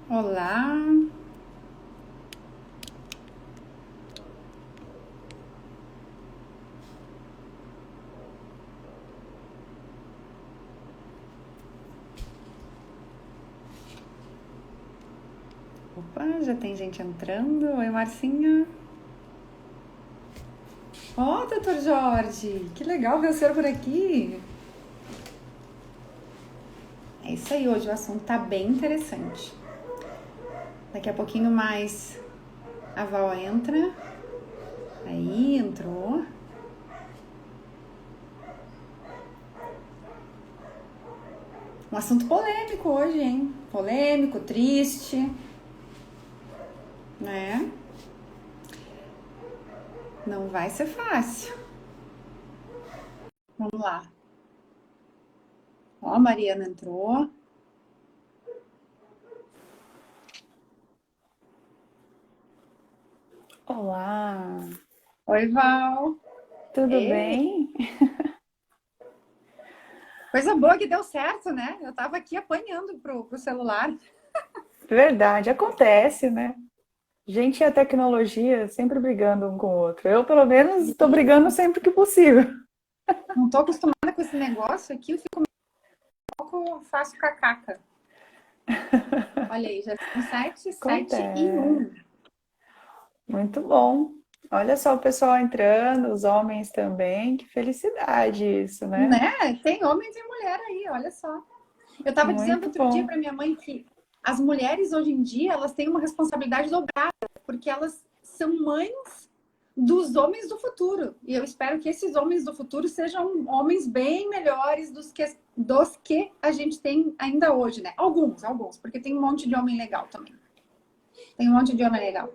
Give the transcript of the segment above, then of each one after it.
Olá. Opa, já tem gente entrando. Oi, Marcinha. Ó, doutor Jorge, que legal ver o senhor por aqui. É isso aí, hoje o assunto tá bem interessante. Daqui a pouquinho mais a Val entra. Aí, entrou. Um assunto polêmico hoje, hein? Polêmico, triste, né? Não vai ser fácil. Vamos lá. Ó, a Mariana entrou. Olá, Oi, Val. tudo Ei, bem? coisa boa que deu certo, né? Eu tava aqui apanhando pro celular. Verdade, acontece, né? Gente e a tecnologia sempre brigando um com o outro. Eu, pelo menos, estou brigando sempre que possível. Não tô acostumada com esse negócio aqui, eu fico um pouco, faço cacaca. Olha aí, já são 7, 7 e Acontece. 1, Muito bom. Olha só o pessoal entrando, os homens também. Que felicidade isso, né? né? Tem homens e mulher aí, olha só. Eu tava dizendo Muito outro dia bom. pra minha mãe que as mulheres hoje em dia, elas têm uma responsabilidade dobrada, porque elas são mães dos homens do futuro. E eu espero que esses homens do futuro sejam homens bem melhores dos que a gente tem ainda hoje, né? Alguns, porque tem um monte de homem legal também. Tem um monte de homem legal.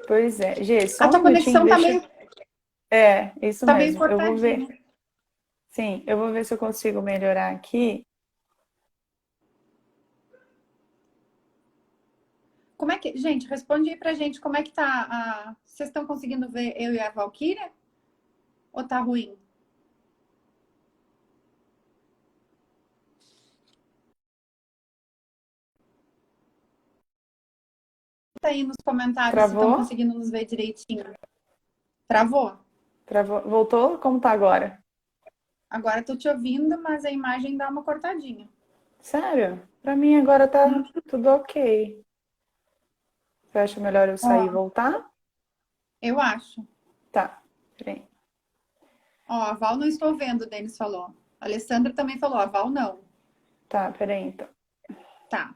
Pois é. Gê, só A um tua minutinho, conexão deixa. É, isso tá meio mesmo. Eu vou cortadinha. ver. Sim, eu vou ver se eu consigo melhorar aqui. Como é que. Gente, responde aí pra gente como é que tá. Vocês estão conseguindo ver eu e a Valkyria? Ou tá ruim? Tá aí nos comentários se estão Travou? conseguindo nos ver direitinho. Travou? Travou? Voltou? Como tá agora? Agora tô te ouvindo, mas a imagem dá uma cortadinha. Sério? Pra mim agora tá tudo ok. Você acha melhor eu sair e Ó, voltar? eu acho. Tá, peraí. Ó, a Val não estou vendo, o Denis falou. A Alessandra também falou, a Val não. Tá, peraí então. Tá.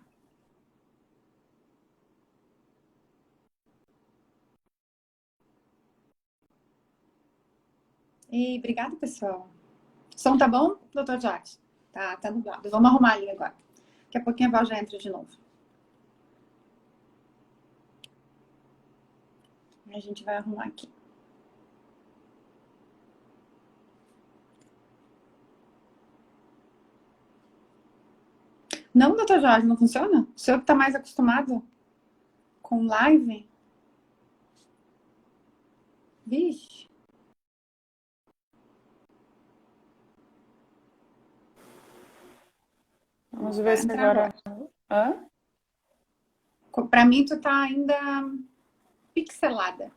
E obrigada, pessoal. O som tá bom, doutor Jorge? Tá nublado. Vamos arrumar ali agora. Daqui a pouquinho a Val já entra de novo. A gente vai arrumar aqui. Não, doutor Jorge, não funciona? O senhor que tá mais acostumado com live? Vixe. Vamos ver Vai se entrar agora. agora. Hã? Pra mim, tu tá ainda pixelada.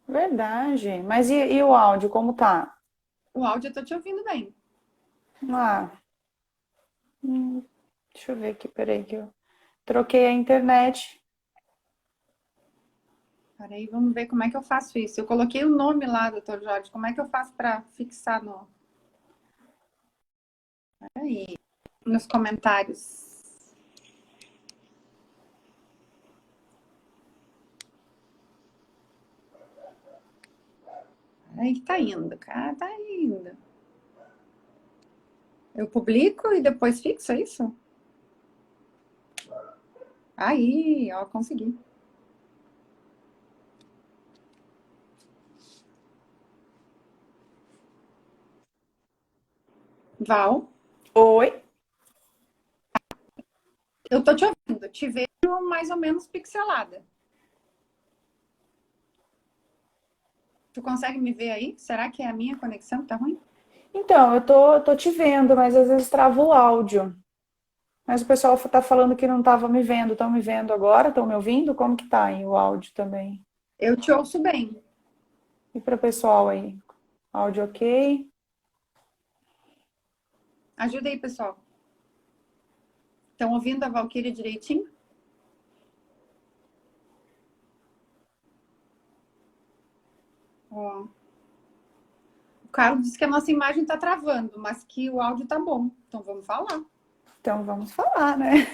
Verdade. Mas e o áudio, como tá? O áudio eu tô te ouvindo bem. Ah, hum, deixa eu ver aqui, peraí que eu troquei a internet. Peraí, vamos ver como é que eu faço isso. Eu coloquei o nome lá, doutor Jorge. Como é que eu faço para fixar no... Peraí, nos comentários? Aí que tá indo, cara, tá indo. Eu publico e depois fixo, é isso? Aí, ó, consegui. Val, Oi? eu tô te ouvindo, te vejo mais ou menos pixelada. Tu consegue me ver aí? Será que é a minha conexão que tá ruim? Então, eu tô te vendo, mas às vezes trava o áudio. Mas o pessoal tá falando que não estava me vendo. Estão me vendo agora? Estão me ouvindo? Como que tá aí o áudio também? Eu te ouço bem. E para o pessoal aí? Áudio ok? Ajuda aí, pessoal. Estão ouvindo a Valquíria direitinho? Ó. O Carlos disse que a nossa imagem está travando, mas que o áudio tá bom. Então vamos falar. Então vamos falar, né?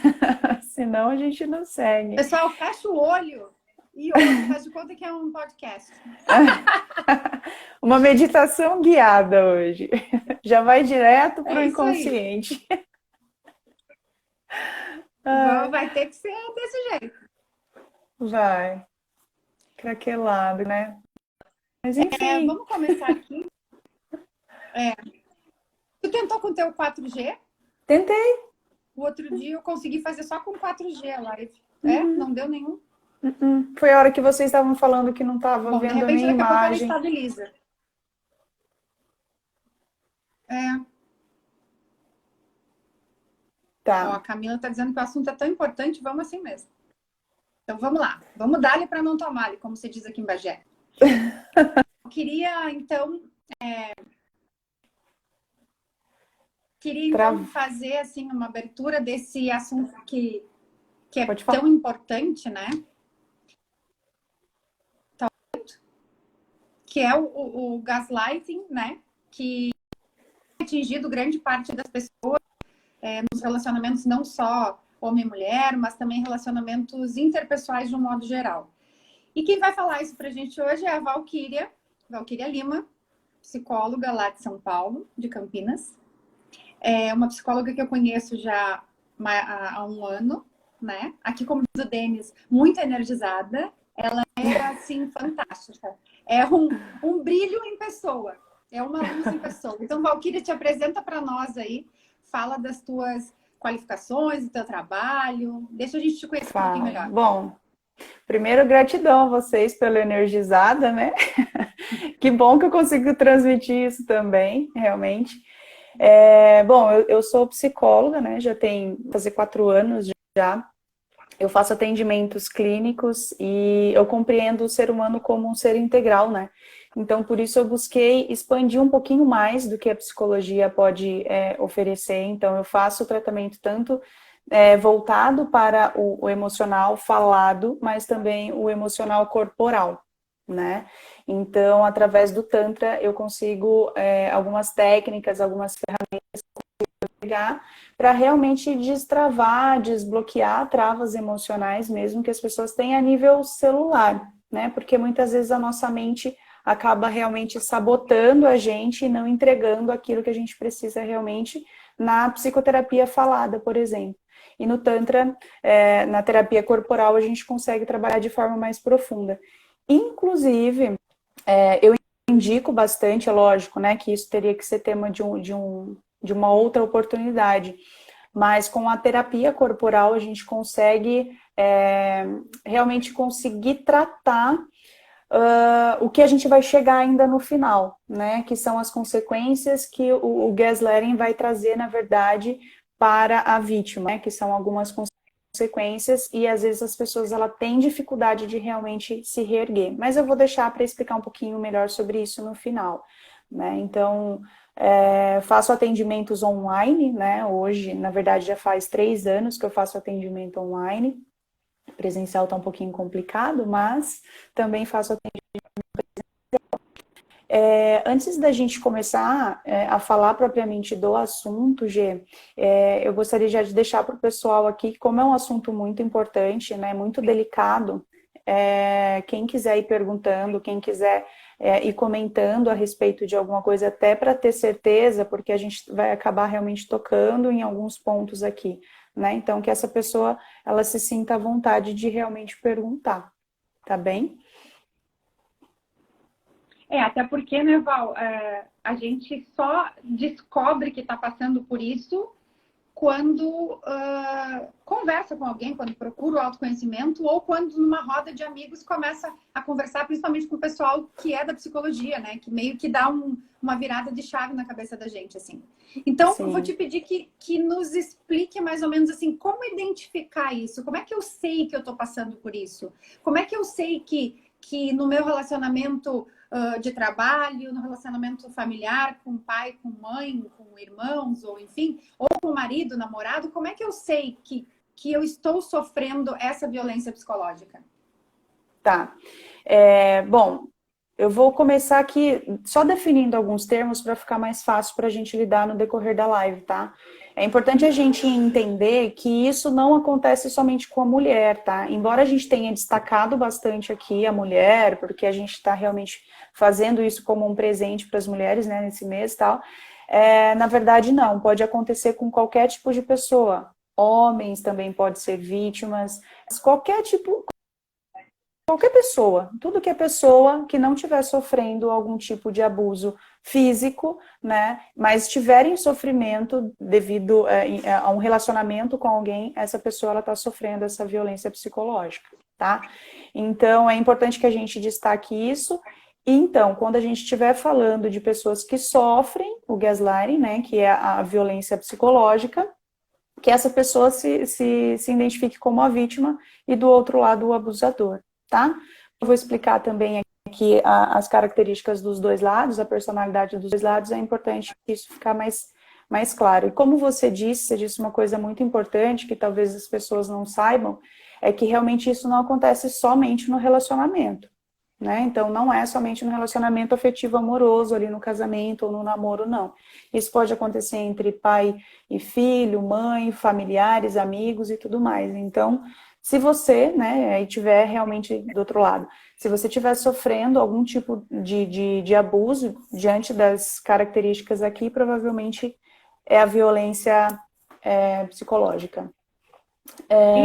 Senão a gente não segue. Pessoal, fecha o olho e ouve, faz de conta que é um podcast. Uma meditação guiada hoje. Já vai direto para o É isso aí. inconsciente. Vai ter que ser desse jeito. Vai. Craquelado, né? Mas enfim. Vamos começar aqui. Tu tentou com o teu 4G? Tentei. O outro dia eu consegui fazer só com 4G a live. Não deu nenhum. Foi a hora que vocês estavam falando que não estava Bom, de vendo repente nem daqui a pouco ela imagem. estabiliza. Ó, a Tá. Camila está dizendo que o assunto é tão importante, vamos assim mesmo. Então vamos lá. Vamos dar-lhe para não tomar-lhe, como se diz aqui em Bagé. Eu queria, então, fazer assim uma abertura desse assunto que é tão importante, né? Que é o gaslighting, né? Que tem atingido grande parte das pessoas nos relacionamentos não só homem e mulher, mas também relacionamentos interpessoais de um modo geral. E quem vai falar isso pra gente hoje é a Valquíria Lima, psicóloga lá de São Paulo, de Campinas. É uma psicóloga que eu conheço já há um ano, né? Aqui, como diz o Denis, muito energizada. Ela é, assim, fantástica. É um brilho em pessoa. É uma luz em pessoa. Então, Valquíria, te apresenta para nós aí. Fala das tuas qualificações, do teu trabalho. Deixa a gente te conhecer um pouquinho melhor. Bom, primeiro, gratidão a vocês pela energizada, né? Que bom que eu consigo transmitir isso também, realmente. Bom, eu sou psicóloga, né? Já tem fazer 4 anos já. Eu faço atendimentos clínicos e eu compreendo o ser humano como um ser integral, né? Então, por isso eu busquei expandir um pouquinho mais do que a psicologia pode oferecer. Então, eu faço o tratamento tanto voltado para o emocional falado, mas também o emocional corporal, né? Então, através do Tantra, eu consigo algumas técnicas, algumas ferramentas para realmente destravar, desbloquear travas emocionais mesmo que as pessoas têm a nível celular, né? Porque muitas vezes a nossa mente acaba realmente sabotando a gente e não entregando aquilo que a gente precisa realmente na psicoterapia falada, por exemplo. E no Tantra, na terapia corporal, a gente consegue trabalhar de forma mais profunda. Inclusive, eu indico bastante, é lógico, né, que isso teria que ser tema de uma outra oportunidade, mas com a terapia corporal a gente consegue realmente conseguir tratar o que a gente vai chegar ainda no final, né? Que são as consequências que o gaslighting vai trazer, na verdade, para a vítima, né? Que são algumas consequências e às vezes as pessoas ela têm dificuldade de realmente se reerguer. Mas eu vou deixar para explicar um pouquinho melhor sobre isso no final, né? Então, faço atendimentos online, né? Hoje, na verdade, já faz 3 anos que eu faço atendimento online. Presencial está um pouquinho complicado, mas também faço atendimento. Antes da gente começar a falar propriamente do assunto, Gê, eu gostaria já de deixar para o pessoal aqui, como é um assunto muito importante, né, muito delicado, quem quiser ir perguntando, quem quiser ir comentando a respeito de alguma coisa, até para ter certeza, porque a gente vai acabar realmente tocando em alguns pontos aqui, né? Então, que essa pessoa, ela se sinta à vontade de realmente perguntar, tá bem? Até porque, né, Val, a gente só descobre que está passando por isso quando conversa com alguém, quando procura o autoconhecimento, ou quando numa roda de amigos começa a conversar, principalmente com o pessoal que é da psicologia, né? Que meio que dá uma virada de chave na cabeça da gente, assim. Então, eu vou te pedir que nos explique mais ou menos assim, como identificar isso? Como é que eu sei que eu estou passando por isso? Como é que eu sei que no meu relacionamento de trabalho, no relacionamento familiar, com pai, com mãe, com irmãos, ou enfim, ou com marido, namorado, como é que eu sei que eu estou sofrendo essa violência psicológica? Tá. Bom, eu vou começar aqui só definindo alguns termos para ficar mais fácil para a gente lidar no decorrer da live, tá? É importante a gente entender que isso não acontece somente com a mulher, tá? Embora a gente tenha destacado bastante aqui a mulher, porque a gente está realmente fazendo isso como um presente para as mulheres, né, nesse mês e tal, na verdade não, pode acontecer com qualquer tipo de pessoa. Homens também podem ser vítimas, qualquer pessoa, tudo que é pessoa que não estiver sofrendo algum tipo de abuso físico, né, mas estiver em sofrimento devido a um relacionamento com alguém, essa pessoa ela está sofrendo essa violência psicológica, tá? Então é importante que a gente destaque isso. E então, quando a gente estiver falando de pessoas que sofrem o gaslighting, né, que é a violência psicológica, que essa pessoa se identifique como a vítima e do outro lado o abusador, tá? Eu vou explicar também aqui as características dos dois lados, a personalidade dos dois lados, é importante isso ficar mais claro. E como você disse uma coisa muito importante, que talvez as pessoas não saibam, é que realmente isso não acontece somente no relacionamento, né? Então, não é somente no relacionamento afetivo amoroso, ali no casamento ou no namoro, não. Isso pode acontecer entre pai e filho, mãe, familiares, amigos e tudo mais. Então, se você, né, aí tiver realmente do outro lado, se você estiver sofrendo algum tipo de abuso diante das características aqui, provavelmente é a violência psicológica.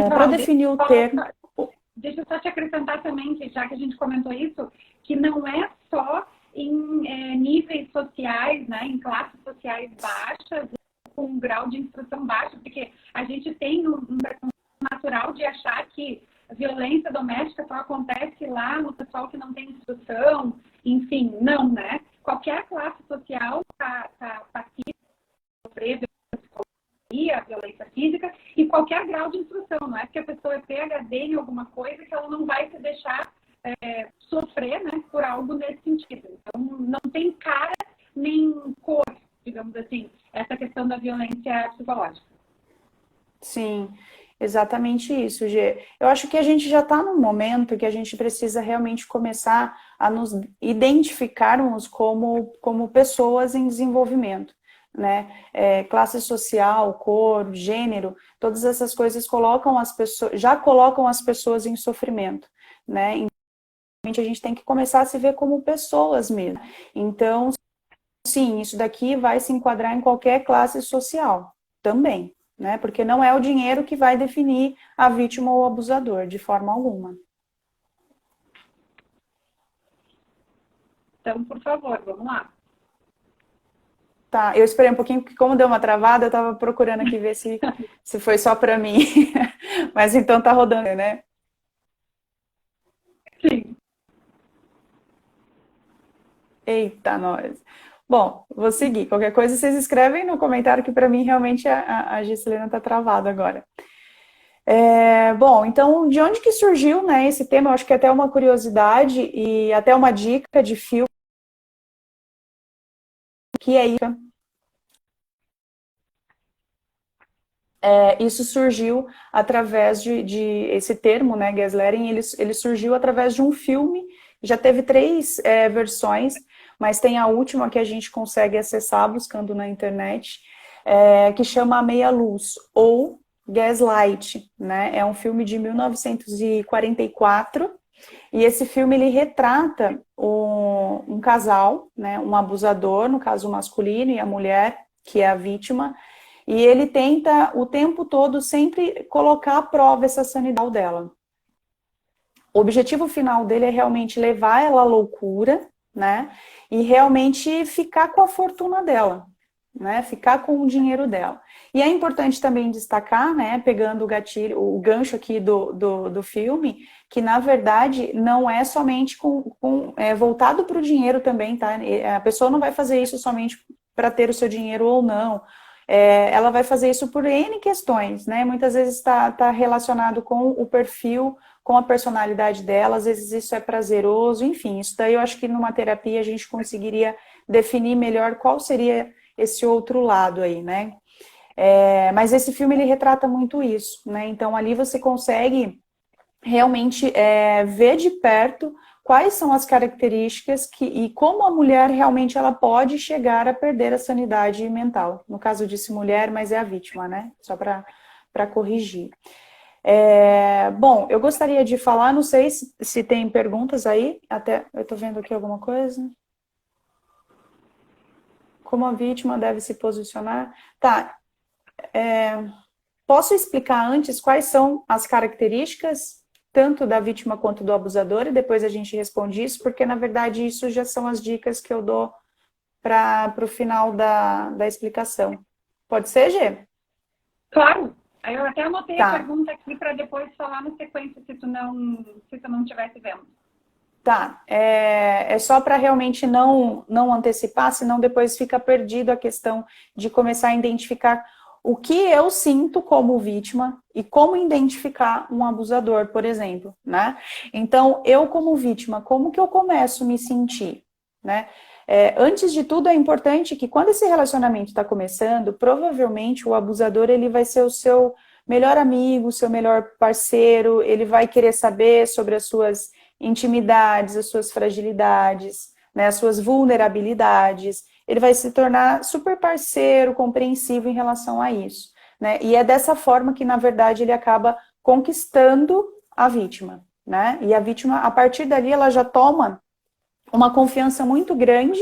Para definir o termo... Deixa eu só te acrescentar também, que já que a gente comentou isso, que não é só em níveis sociais, né, em classes sociais baixas, com um grau de instrução baixo, porque a gente tem um natural de achar que a violência doméstica só acontece lá no pessoal que não tem instrução, enfim, não, né? Qualquer classe social está passiva de sofrer a violência física e qualquer grau de instrução, não é porque a pessoa é PhD em alguma coisa que ela não vai se deixar sofrer, né, por algo nesse sentido. Então, não tem cara nem cor, digamos assim, essa questão da violência psicológica. Sim, exatamente isso, Gê. Eu acho que a gente já está num momento que a gente precisa realmente começar a nos identificarmos como pessoas em desenvolvimento, né? Classe social, cor, gênero, todas essas coisas já colocam as pessoas em sofrimento, né? Então, a gente tem que começar a se ver como pessoas mesmo. Então, sim, isso daqui vai se enquadrar em qualquer classe social também, né? Porque não é o dinheiro que vai definir a vítima ou o abusador, de forma alguma. Então, por favor, vamos lá. Tá, eu esperei um pouquinho, porque como deu uma travada, eu estava procurando aqui ver se foi só para mim. Mas então tá rodando, né? Sim. Eita, nós. Bom, vou seguir. Qualquer coisa vocês escrevem no comentário, que para mim realmente a Giselena tá travada agora. Bom, então, de onde que surgiu, né, esse tema? Eu acho que é até uma curiosidade e até uma dica de filme que é isso. Isso surgiu através de esse termo, né, gaslighting, ele surgiu através de um filme, já teve 3 versões, mas tem a última que a gente consegue acessar buscando na internet, que chama A Meia Luz, ou Gaslight, né, é um filme de 1944, e esse filme ele retrata um casal, né, um abusador, no caso masculino, e a mulher, que é a vítima. E ele tenta o tempo todo sempre colocar à prova essa sanidade dela. O objetivo final dele é realmente levar ela à loucura, né? E realmente ficar com a fortuna dela, né? Ficar com o dinheiro dela. E é importante também destacar, né, pegando o gatilho, o gancho aqui do filme, que na verdade não é somente voltado para o dinheiro também, tá? A pessoa não vai fazer isso somente para ter o seu dinheiro ou não. Ela vai fazer isso por N questões, né? Muitas vezes está relacionado com o perfil, com a personalidade dela, às vezes isso é prazeroso, enfim, isso daí eu acho que numa terapia a gente conseguiria definir melhor qual seria esse outro lado aí, né? Mas esse filme ele retrata muito isso, né? Então ali você consegue realmente ver de perto quais são as características e como a mulher realmente ela pode chegar a perder a sanidade mental. No caso eu disse mulher, mas é a vítima, né? Só para corrigir. Bom, eu gostaria de falar, não sei se tem perguntas aí, até eu estou vendo aqui alguma coisa. Como a vítima deve se posicionar? Tá, posso explicar antes quais são as características, tanto da vítima quanto do abusador, e depois a gente responde isso, porque na verdade isso já são as dicas que eu dou para o final da explicação. Pode ser, Gê? Claro. Eu até anotei Tá. a pergunta aqui para depois falar na sequência, se tu não estivesse vendo. Tá, é só para realmente não antecipar, senão depois fica perdido a questão de começar a identificar o que eu sinto como vítima e como identificar um abusador, por exemplo, né? Então, eu como vítima, como que eu começo a me sentir, né? Antes de tudo, é importante que quando esse relacionamento está começando, provavelmente o abusador ele vai ser o seu melhor amigo, seu melhor parceiro, ele vai querer saber sobre as suas intimidades, as suas fragilidades, né, as suas vulnerabilidades, ele vai se tornar super parceiro, compreensivo em relação a isso, né, e é dessa forma que, na verdade, ele acaba conquistando a vítima, né, e a vítima, a partir dali, ela já toma uma confiança muito grande,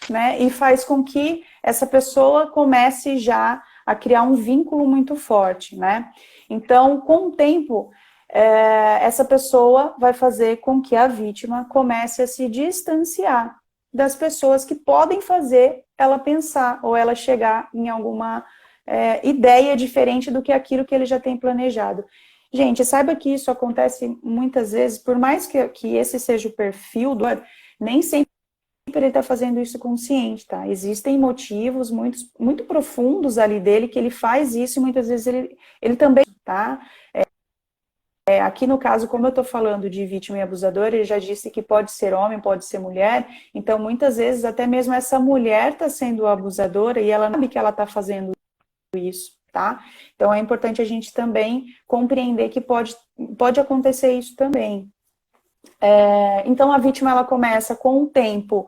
né, e faz com que essa pessoa comece já a criar um vínculo muito forte, né, então, com o tempo, essa pessoa vai fazer com que a vítima comece a se distanciar das pessoas que podem fazer ela pensar ou ela chegar em alguma ideia diferente do que aquilo que ele já tem planejado. Gente, saiba que isso acontece muitas vezes, por mais que esse seja o perfil do nem sempre ele está fazendo isso consciente, tá? Existem motivos muito profundos ali dele que ele faz isso e muitas vezes ele também, tá? Aqui no caso, como eu estou falando de vítima e abusador, ele já disse que pode ser homem, pode ser mulher, então muitas vezes até mesmo essa mulher está sendo abusadora e ela não sabe que ela está fazendo isso, tá? Então é importante a gente também compreender que pode acontecer isso também. Então a vítima ela começa com o tempo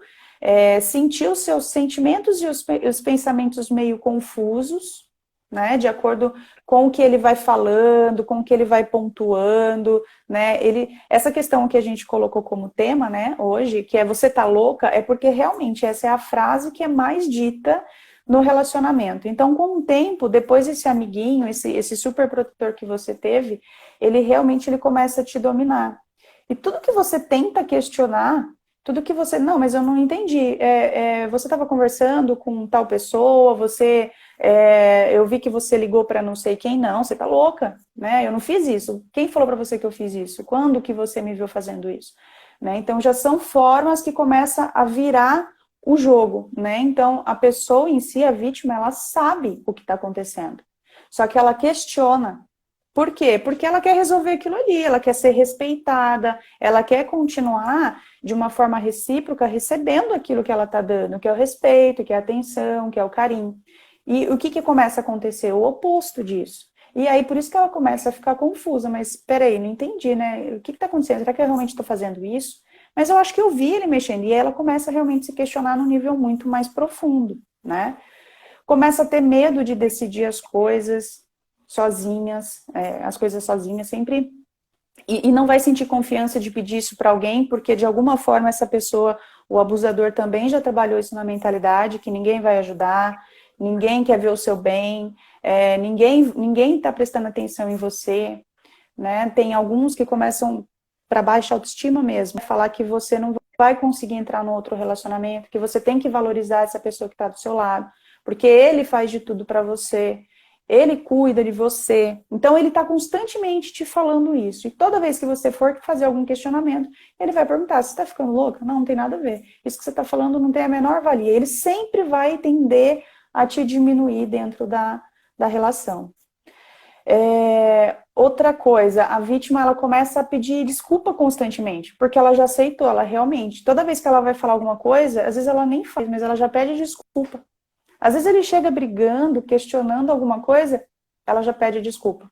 sentir os seus sentimentos e os pensamentos meio confusos, né, de acordo com o que ele vai falando, com o que ele vai pontuando, né, essa questão que a gente colocou como tema, né, hoje, que é você tá louca, é porque realmente essa é a frase que é mais dita no relacionamento. Então, com o tempo, depois esse amiguinho, esse super protetor que você teve, ele realmente começa a te dominar. E tudo que você tenta questionar, tudo que você... Não, mas eu não entendi. Você estava conversando com tal pessoa, eu vi que você ligou para não sei quem. Não, você tá louca, né? Eu não fiz isso. Quem falou para você que eu fiz isso? Quando que você me viu fazendo isso? Né? Então, já são formas que começam a virar o jogo, né? Então, a pessoa em si, a vítima, ela sabe o que está acontecendo. Só que ela questiona. Por quê? Porque ela quer resolver aquilo ali, ela quer ser respeitada, ela quer continuar de uma forma recíproca recebendo aquilo que ela está dando, que é o respeito, que é a atenção, que é o carinho. E o que começa a acontecer? O oposto disso. E aí, por isso que ela começa a ficar confusa, mas peraí, não entendi, né? O que está acontecendo? Será que eu realmente estou fazendo isso? Mas eu acho que eu vi ele mexendo, e aí ela começa a realmente se questionar num nível muito mais profundo, né? Começa a ter medo de decidir as coisas sozinhas, sempre, e não vai sentir confiança de pedir isso para alguém, porque de alguma forma essa pessoa, o abusador também já trabalhou isso na mentalidade, que ninguém vai ajudar, ninguém quer ver o seu bem, ninguém está prestando atenção em você, né? Tem alguns que começam para baixa autoestima mesmo, falar que você não vai conseguir entrar no outro relacionamento, que você tem que valorizar essa pessoa que está do seu lado, porque ele faz de tudo para você, ele cuida de você. Então, ele está constantemente te falando isso. E toda vez que você for fazer algum questionamento, ele vai perguntar, você está ficando louca? Não, não tem nada a ver. Isso que você está falando não tem a menor valia. Ele sempre vai tender a te diminuir dentro da relação. Outra coisa, a vítima ela começa a pedir desculpa constantemente, porque ela já aceitou, ela realmente, toda vez que ela vai falar alguma coisa, às vezes ela nem faz, mas ela já pede desculpa. Às vezes ele chega brigando, questionando alguma coisa, ela já pede desculpa.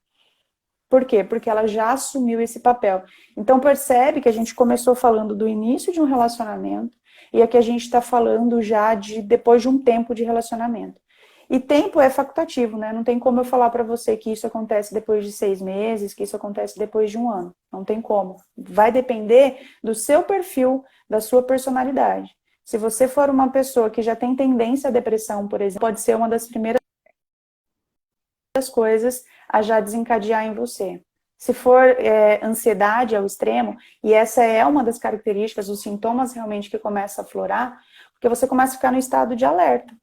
Por quê? Porque ela já assumiu esse papel. Então percebe que a gente começou falando do início de um relacionamento e aqui a gente está falando já de depois de um tempo de relacionamento. E tempo é facultativo, né? Não tem como eu falar para você que isso acontece depois de 6 meses, que isso acontece depois de 1 ano. Não tem como. Vai depender do seu perfil, da sua personalidade. Se você for uma pessoa que já tem tendência à depressão, por exemplo, pode ser uma das primeiras coisas a já desencadear em você. Se for ansiedade ao extremo, e essa é uma das características, os sintomas realmente que começam a aflorar, porque você começa a ficar no estado de alerta.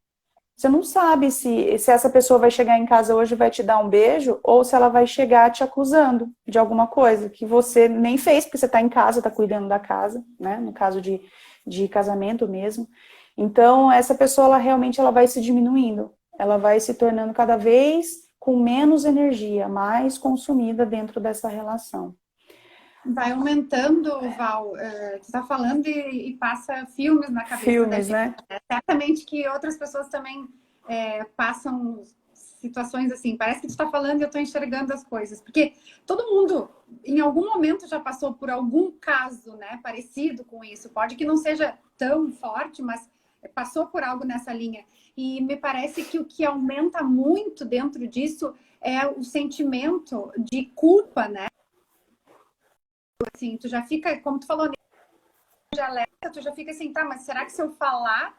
Você não sabe se essa pessoa vai chegar em casa hoje e vai te dar um beijo, ou se ela vai chegar te acusando de alguma coisa que você nem fez, porque você está em casa, está cuidando da casa, né? No caso de casamento mesmo. Então, essa pessoa, ela realmente ela vai se diminuindo. Ela vai se tornando cada vez com menos energia, mais consumida dentro dessa relação. Vai aumentando, Val. Tu tá falando e passa filmes na cabeça da gente. Né? Certamente que outras pessoas também passam situações assim. Parece que tu tá falando e eu tô enxergando as coisas. Porque todo mundo, em algum momento, já passou por algum caso, né, parecido com isso. Pode que não seja tão forte, mas passou por algo nessa linha. E me parece que o que aumenta muito dentro disso é o sentimento de culpa, né? Assim, tu já fica, como tu falou, de alerta, tu já fica assim, tá, mas será que se eu falar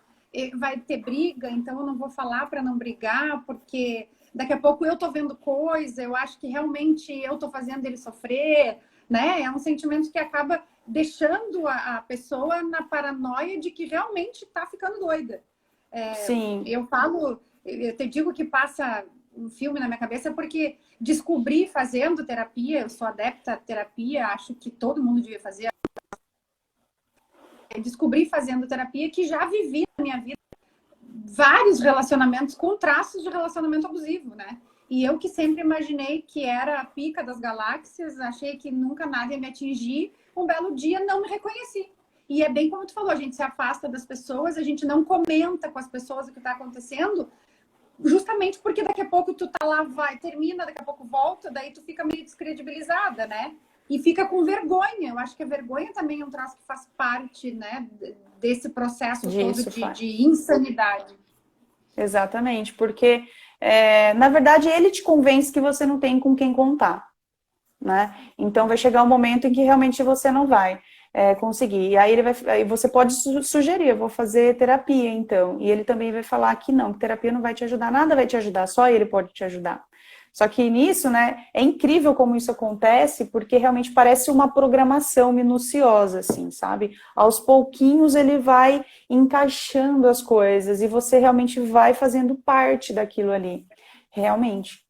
vai ter briga? Então eu não vou falar para não brigar, porque daqui a pouco eu tô vendo coisa, eu acho que realmente eu tô fazendo ele sofrer, né? É um sentimento que acaba deixando a pessoa na paranoia de que realmente tá ficando doida. Sim. Eu te digo que passa um filme na minha cabeça porque descobri fazendo terapia, eu sou adepta à terapia, acho que todo mundo devia fazer. Descobri fazendo terapia que já vivi na minha vida vários relacionamentos com traços de relacionamento abusivo, né? E eu que sempre imaginei que era a pica das galáxias, achei que nunca nada ia me atingir, um belo dia não me reconheci. E é bem como tu falou, a gente se afasta das pessoas, a gente não comenta com as pessoas o que está acontecendo, justamente porque daqui a pouco tu tá lá, vai, termina, daqui a pouco volta, daí tu fica meio descredibilizada, né? E fica com vergonha. Eu acho que a vergonha também é um traço que faz parte, né, desse processo todo de insanidade. Exatamente, porque, na verdade, ele te convence que você não tem com quem contar, né? Então, vai chegar um momento em que realmente você não vai conseguir. E aí você pode sugerir, eu vou fazer terapia, então. E ele também vai falar que não, que terapia não vai te ajudar, nada vai te ajudar, só ele pode te ajudar. Só que nisso, né, é incrível como isso acontece, porque realmente parece uma programação minuciosa, assim, sabe? Aos pouquinhos ele vai encaixando as coisas e você realmente vai fazendo parte daquilo ali. Realmente.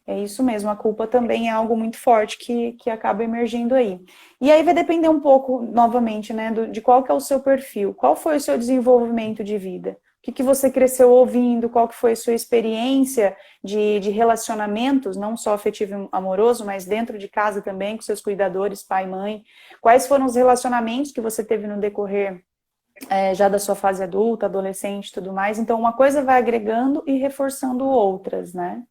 É isso mesmo, a culpa também é algo muito forte que acaba emergindo aí. E aí vai depender um pouco, novamente, né, de qual que é o seu perfil, qual foi o seu desenvolvimento de vida, o que você cresceu ouvindo, qual que foi a sua experiência de relacionamentos, não só afetivo e amoroso, mas dentro de casa também, com seus cuidadores, pai e mãe, quais foram os relacionamentos que você teve no decorrer já da sua fase adulta, adolescente e tudo mais. Então, uma coisa vai agregando e reforçando outras, né?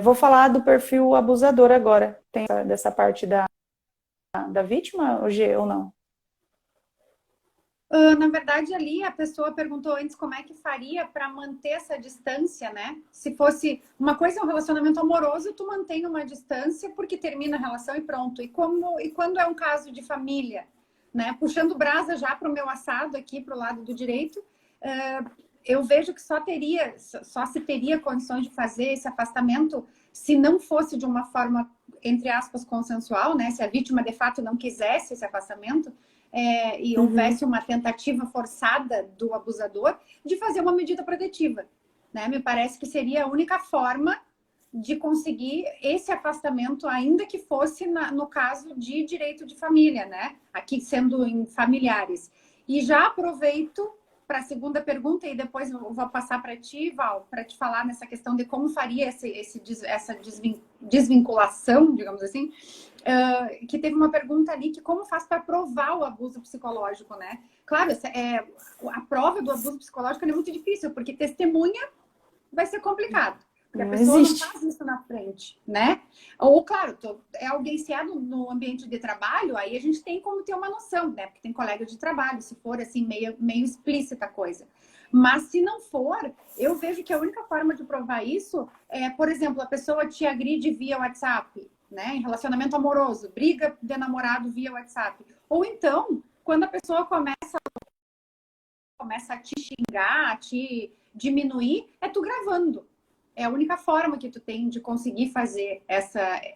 Vou falar do perfil abusador agora. Tem dessa parte da vítima, ou não? Na verdade, ali a pessoa perguntou antes como é que faria para manter essa distância, né? Se fosse uma coisa, um relacionamento amoroso, tu mantém uma distância porque termina a relação e pronto. E quando é um caso de família, né? Puxando brasa já para o meu assado aqui, para o lado do direito, eu vejo que só se teria condições de fazer esse afastamento se não fosse de uma forma, entre aspas, consensual, né? Se a vítima de fato não quisesse esse afastamento, e houvesse uma tentativa forçada do abusador de fazer uma medida protetiva, né? Me parece que seria a única forma de conseguir esse afastamento, ainda que fosse no caso de direito de família, né? Aqui sendo em familiares. E já aproveito para a segunda pergunta e depois eu vou passar para ti, Val, para te falar nessa questão de como faria essa desvinculação, digamos assim, que teve uma pergunta ali que como faz para provar o abuso psicológico, né? Claro, a prova do abuso psicológico é muito difícil, porque testemunha vai ser complicado. Porque a pessoa não faz isso na frente, né? Ou, claro, é alguém se é no ambiente de trabalho, aí a gente tem como ter uma noção, né? Porque tem colega de trabalho, se for assim, meio explícita a coisa. Mas se não for, eu vejo que a única forma de provar isso é, por exemplo, a pessoa te agride via WhatsApp, né? Em relacionamento amoroso, briga de namorado via WhatsApp. Ou então, quando a pessoa começa a te xingar, a te diminuir, é tu gravando. É a única forma que tu tem de conseguir fazer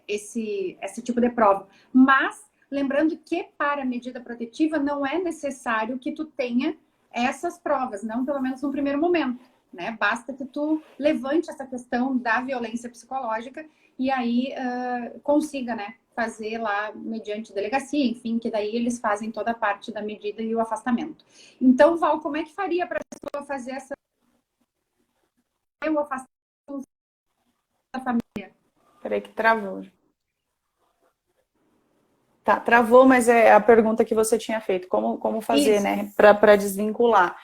esse tipo de prova. Mas, lembrando que para a medida protetiva não é necessário que tu tenha essas provas, não pelo menos no primeiro momento, né? Basta que tu levante essa questão da violência psicológica e aí consiga, né, fazer lá mediante delegacia, enfim, que daí eles fazem toda a parte da medida e o afastamento. Então, Val, como é que faria para a pessoa fazer o afastamento da família? Peraí que travou. Tá, travou, mas é a pergunta que você tinha feito. Como fazer, Isso. né, para desvincular?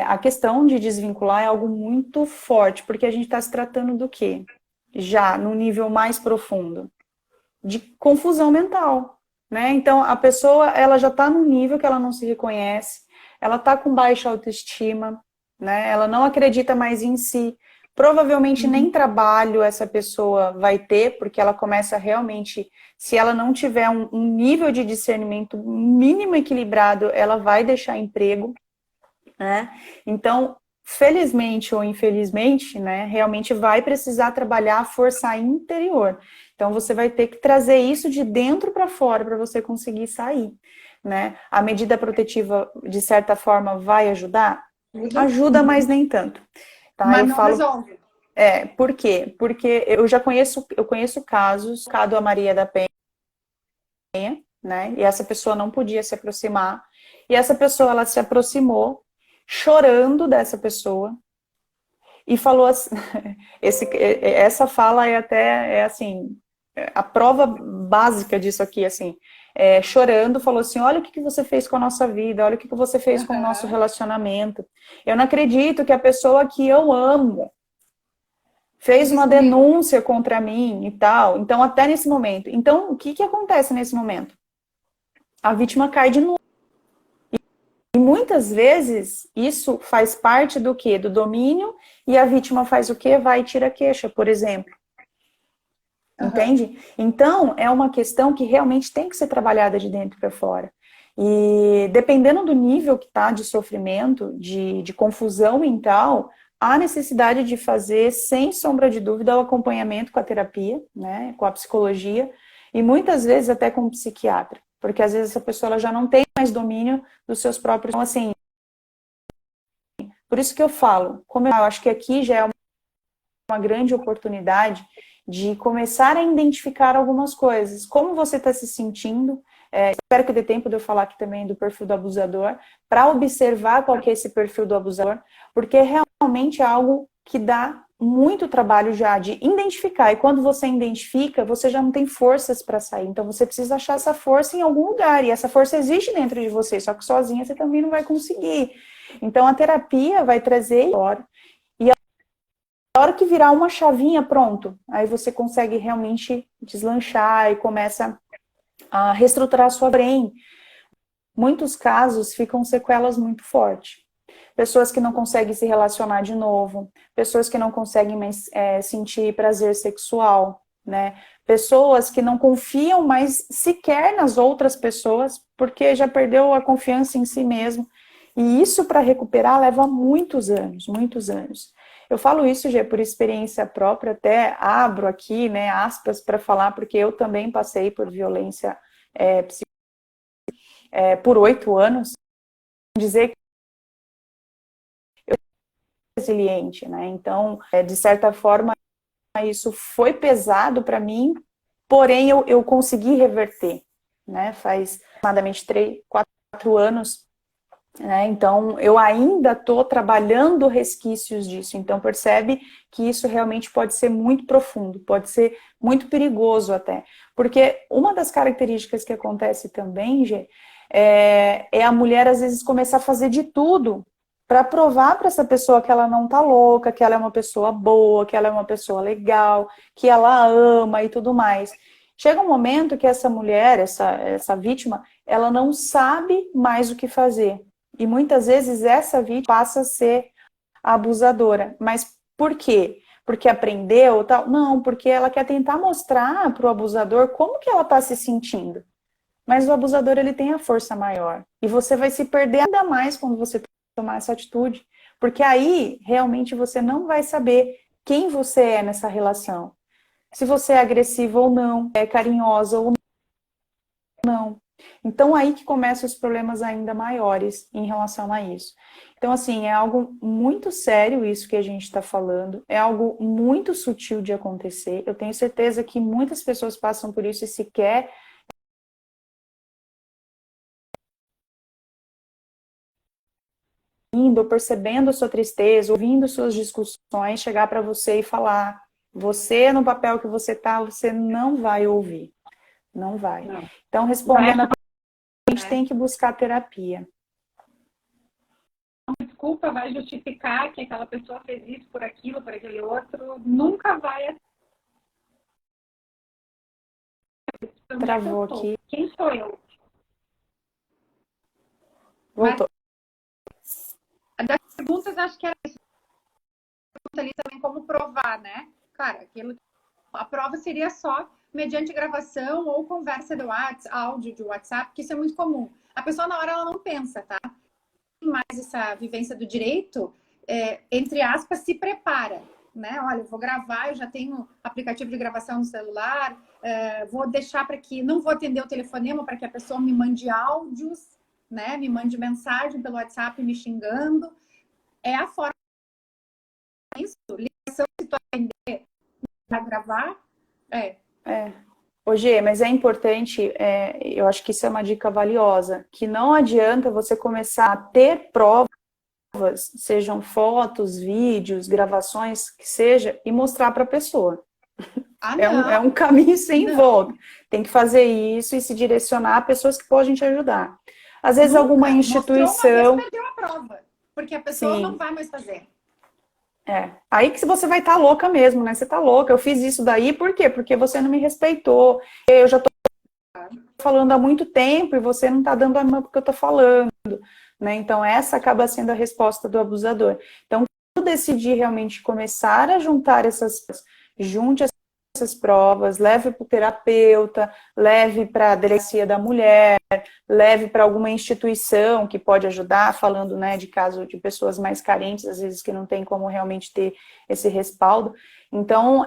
A questão de desvincular é algo muito forte, porque a gente está se tratando do quê? Já no nível mais profundo, de confusão mental, né? Então, a pessoa, ela já está num nível que ela não se reconhece, ela está com baixa autoestima, né? Ela não acredita mais em si. Provavelmente nem trabalho essa pessoa vai ter, porque ela começa realmente, se ela não tiver um nível de discernimento mínimo equilibrado, ela vai deixar emprego, né? Então, felizmente ou infelizmente, né, realmente vai precisar trabalhar a força interior. Então, você vai ter que trazer isso de dentro para fora para você conseguir sair, né? A medida protetiva, de certa forma, vai ajudar? Ajuda, mas nem tanto. Tá? Mas Eu não falo, resolve. por quê? Porque eu conheço casos, caso a Maria da Penha, né? E essa pessoa não podia se aproximar. E essa pessoa, ela se aproximou, chorando dessa pessoa, e falou assim, essa fala é assim, a prova básica disso aqui, assim, chorando, falou assim, olha o que você fez com a nossa vida, olha o que você fez com o nosso relacionamento. Eu não acredito que a pessoa que eu amo fez uma denúncia contra mim e tal. Então, até nesse momento. Então, o que acontece nesse momento? A vítima cai de novo. E muitas vezes isso faz parte do quê? Do domínio, e a vítima faz o quê? Vai e tira a queixa, por exemplo. Entende? Então, é uma questão que realmente tem que ser trabalhada de dentro para fora. E dependendo do nível que está de sofrimento, de confusão mental, há necessidade de fazer, sem sombra de dúvida, o acompanhamento com a terapia, né, com a psicologia, e muitas vezes até com o psiquiatra. Porque às vezes essa pessoa ela já não tem mais domínio dos seus próprios... Então, assim, por isso que eu falo, como eu acho que aqui já é uma grande oportunidade de começar a identificar algumas coisas. Como você está se sentindo? Espero que dê tempo de eu falar aqui também do perfil do abusador, para observar qual que é esse perfil do abusador, porque realmente é algo que dá muito trabalho já de identificar. E quando você identifica, você já não tem forças para sair. Então você precisa achar essa força em algum lugar. E essa força existe dentro de você, só que sozinha você também não vai conseguir. Então a terapia vai trazer fora. Na hora que virar uma chavinha, pronto, aí você consegue realmente deslanchar e começa a reestruturar a sua brain. Muitos casos ficam sequelas muito fortes. Pessoas que não conseguem se relacionar de novo, pessoas que não conseguem mais sentir prazer sexual, né? Pessoas que não confiam mais sequer nas outras pessoas, porque já perdeu a confiança em si mesmo. E isso para recuperar leva muitos anos, muitos anos. Eu falo isso, já por experiência própria, até abro aqui, né, aspas para falar, porque eu também passei por violência psicológica. por 8 anos, dizer que eu sou resiliente, né? Então, de certa forma, isso foi pesado para mim, porém eu consegui reverter, né? Faz aproximadamente 3, 4 anos, né? Então eu ainda estou trabalhando resquícios disso. Então percebe que isso realmente pode ser muito profundo, pode ser muito perigoso até. Porque uma das características que acontece também, Gê, é a mulher às vezes começar a fazer de tudo para provar para essa pessoa que ela não tá louca, que ela é uma pessoa boa, que ela é uma pessoa legal, que ela ama e tudo mais. Chega um momento que essa mulher, essa vítima, ela não sabe mais o que fazer. E muitas vezes essa vítima passa a ser a abusadora. Mas por quê? Porque aprendeu tal? Não, porque ela quer tentar mostrar para o abusador como que ela está se sentindo. Mas o abusador, ele tem a força maior. E você vai se perder ainda mais quando você tomar essa atitude. Porque aí, realmente, você não vai saber quem você é nessa relação. Se você é agressiva ou não, é carinhosa ou não. Então, aí que começam os problemas ainda maiores em relação a isso. Então, assim, é algo muito sério isso que a gente está falando, é algo muito sutil de acontecer. Eu tenho certeza que muitas pessoas passam por isso e sequer indo, percebendo a sua tristeza, ouvindo suas discussões, chegar para você e falar, você no papel que você está, você não vai ouvir. Não vai. Não. Então, respondendo a gente tem que buscar terapia. Desculpa vai justificar que aquela pessoa fez isso por aquilo, por aquele outro. Nunca vai. Travou aqui. Quem sou eu? Voltou. Mas, das perguntas, acho que era isso. Ali também como provar, né? Cara, a prova seria só mediante gravação ou conversa de WhatsApp, áudio de WhatsApp, que isso é muito comum. A pessoa na hora ela não pensa, tá? Mais essa vivência do direito, entre aspas, se prepara, né? Olha, eu vou gravar, eu já tenho aplicativo de gravação no celular, vou deixar para que, não vou atender o telefonema para que a pessoa me mande áudios, né? Me mande mensagem pelo WhatsApp me xingando. É a forma isso, ligação, se tu atender para gravar, Ô, Gê, mas é importante, eu acho que isso é uma dica valiosa, que não adianta você começar a ter provas, sejam fotos, vídeos, gravações, que seja, e mostrar para a pessoa. É um caminho sem volta. Tem que fazer isso e se direcionar a pessoas que podem te ajudar. Às vezes alguma instituição... Mostrou uma vez, perdeu a prova, porque a pessoa não vai mais fazer. Aí que você vai estar louca mesmo, né? Você tá louca, eu fiz isso daí, por quê? Porque você não me respeitou, eu já tô falando há muito tempo e você não tá dando a mão porque eu tô falando, né? Então essa acaba sendo a resposta do abusador. Então, quando decidir realmente começar a juntar junte essas provas, leve para o terapeuta, leve para a delegacia da mulher, leve para alguma instituição que pode ajudar, falando, né, de caso de pessoas mais carentes, às vezes que não tem como realmente ter esse respaldo. Então,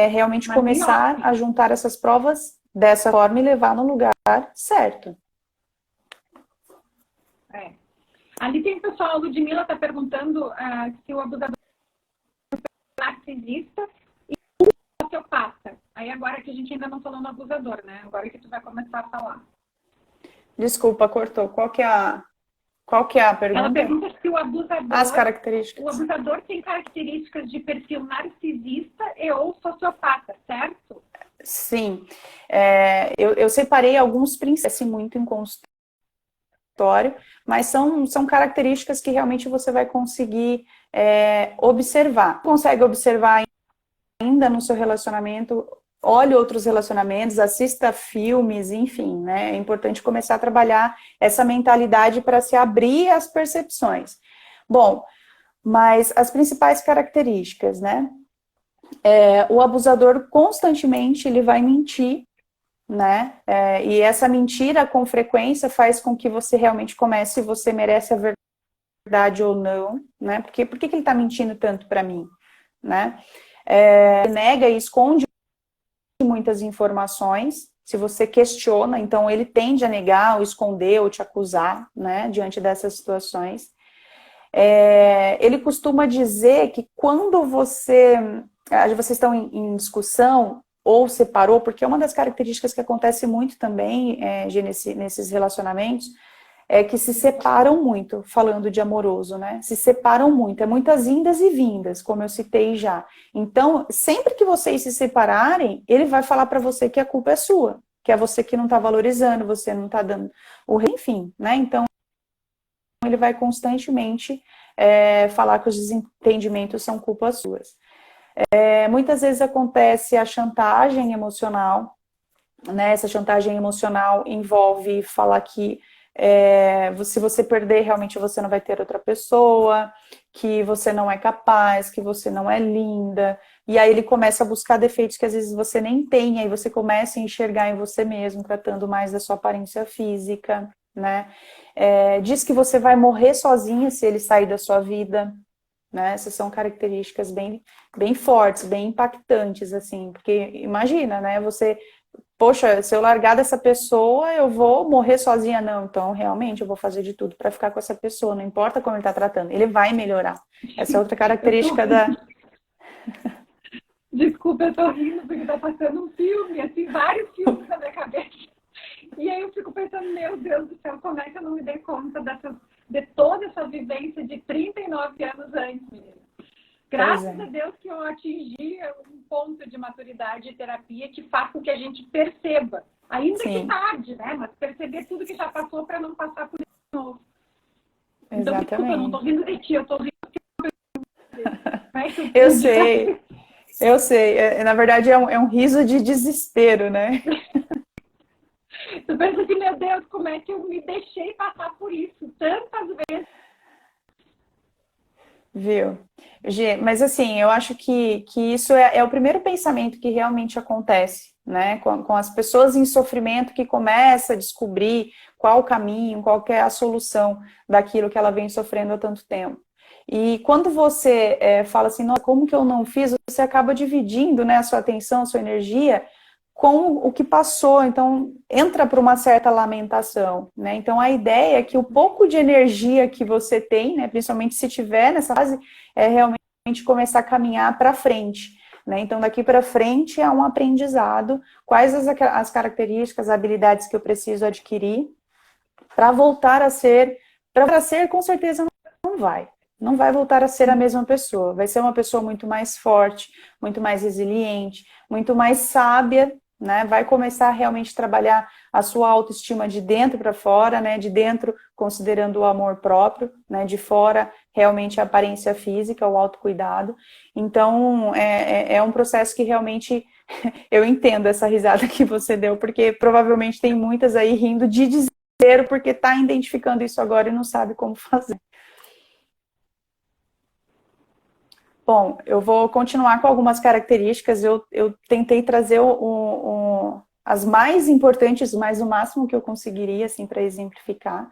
realmente começar a juntar essas provas dessa forma e levar no lugar certo. Ali tem o pessoal, a Ludmilla está perguntando se o abusador é narcisista e sociopata. Aí agora que a gente ainda não falou no abusador, né? Agora que tu vai começar a falar. Desculpa, cortou. Qual que é a pergunta? Ela pergunta se o abusador... As características. O abusador tem características de perfil narcisista e ou sociopata, certo? Sim. Eu separei alguns princípios muito em consultório, mas são características que realmente você vai conseguir observar. Consegue observar ainda no seu relacionamento, olhe outros relacionamentos, assista filmes, enfim, né? É importante começar a trabalhar essa mentalidade para se abrir às percepções. Bom, mas as principais características, né? O abusador constantemente ele vai mentir, né? E essa mentira com frequência faz com que você realmente comece, você merece a verdade ou não, né? Por que ele está mentindo tanto para mim, né? Ele nega e esconde muitas informações, Se você questiona, então ele tende a negar, ou esconder, ou te acusar, né, diante dessas situações. Ele costuma dizer que quando vocês estão em discussão ou separou, porque uma das características que acontece muito também, nesses relacionamentos, é que se separam muito, falando de amoroso, né? Se separam muito, é muitas indas e vindas, como eu citei já. Então, sempre que vocês se separarem, ele vai falar para você que a culpa é sua, que é você que não está valorizando, você não está dando enfim, né? Então, ele vai constantemente falar que os desentendimentos são culpas suas. Muitas vezes acontece a chantagem emocional, né? Essa chantagem emocional envolve falar que se você perder, realmente você não vai ter outra pessoa, que você não é capaz, que você não é linda, e aí ele começa a buscar defeitos que às vezes você nem tem, aí você começa a enxergar em você mesmo, tratando mais da sua aparência física, né? Diz que você vai morrer sozinha se ele sair da sua vida, né? Essas são características bem, bem fortes, bem impactantes, assim, porque imagina, né? Poxa, se eu largar dessa pessoa, eu vou morrer sozinha? Não, então realmente eu vou fazer de tudo para ficar com essa pessoa, não importa como ele está tratando, ele vai melhorar. Essa é outra característica da... Desculpa, eu tô rindo porque tá passando um filme, assim, vários filmes na minha cabeça. E aí eu fico pensando, meu Deus do céu, como é que eu não me dei conta de toda essa vivência de 39 anos antes, menina? Graças a Deus que eu atingi um ponto de maturidade e terapia que faz com que a gente perceba, ainda que tarde, né? Mas perceber tudo que já passou para não passar por isso de novo. Então, Exatamente. desculpa, eu não tô rindo de ti, eu tô rindo de... Eu sei. Na verdade, é um riso de desespero, né? Tu pensa assim, meu Deus, como é que eu me deixei passar por isso tantas vezes? Viu? Mas assim, eu acho que isso é o primeiro pensamento que realmente acontece, né? Com as pessoas em sofrimento que começa a descobrir qual o caminho, qual que é a solução daquilo que ela vem sofrendo há tanto tempo. E quando você fala assim, nossa, como que eu não fiz? Você acaba dividindo, né, a sua atenção, a sua energia com o que passou, então entra para uma certa lamentação, né? Então a ideia é que o pouco de energia que você tem, né, principalmente se tiver nessa fase, é realmente começar a caminhar para frente, né? Então daqui para frente é um aprendizado, quais as características, as habilidades que eu preciso adquirir para voltar a ser, com certeza não vai voltar a ser a mesma pessoa, vai ser uma pessoa muito mais forte, muito mais resiliente, muito mais sábia, né? Vai começar a realmente trabalhar a sua autoestima de dentro para fora, né? De dentro, considerando o amor próprio, né? De fora, realmente a aparência física, o autocuidado. Então, é um processo que realmente eu entendo essa risada que você deu, porque provavelmente tem muitas aí rindo de desespero porque está identificando isso agora e não sabe como fazer. Bom, eu vou continuar com algumas características. Eu tentei trazer as mais importantes, mas o máximo que eu conseguiria, assim, para exemplificar.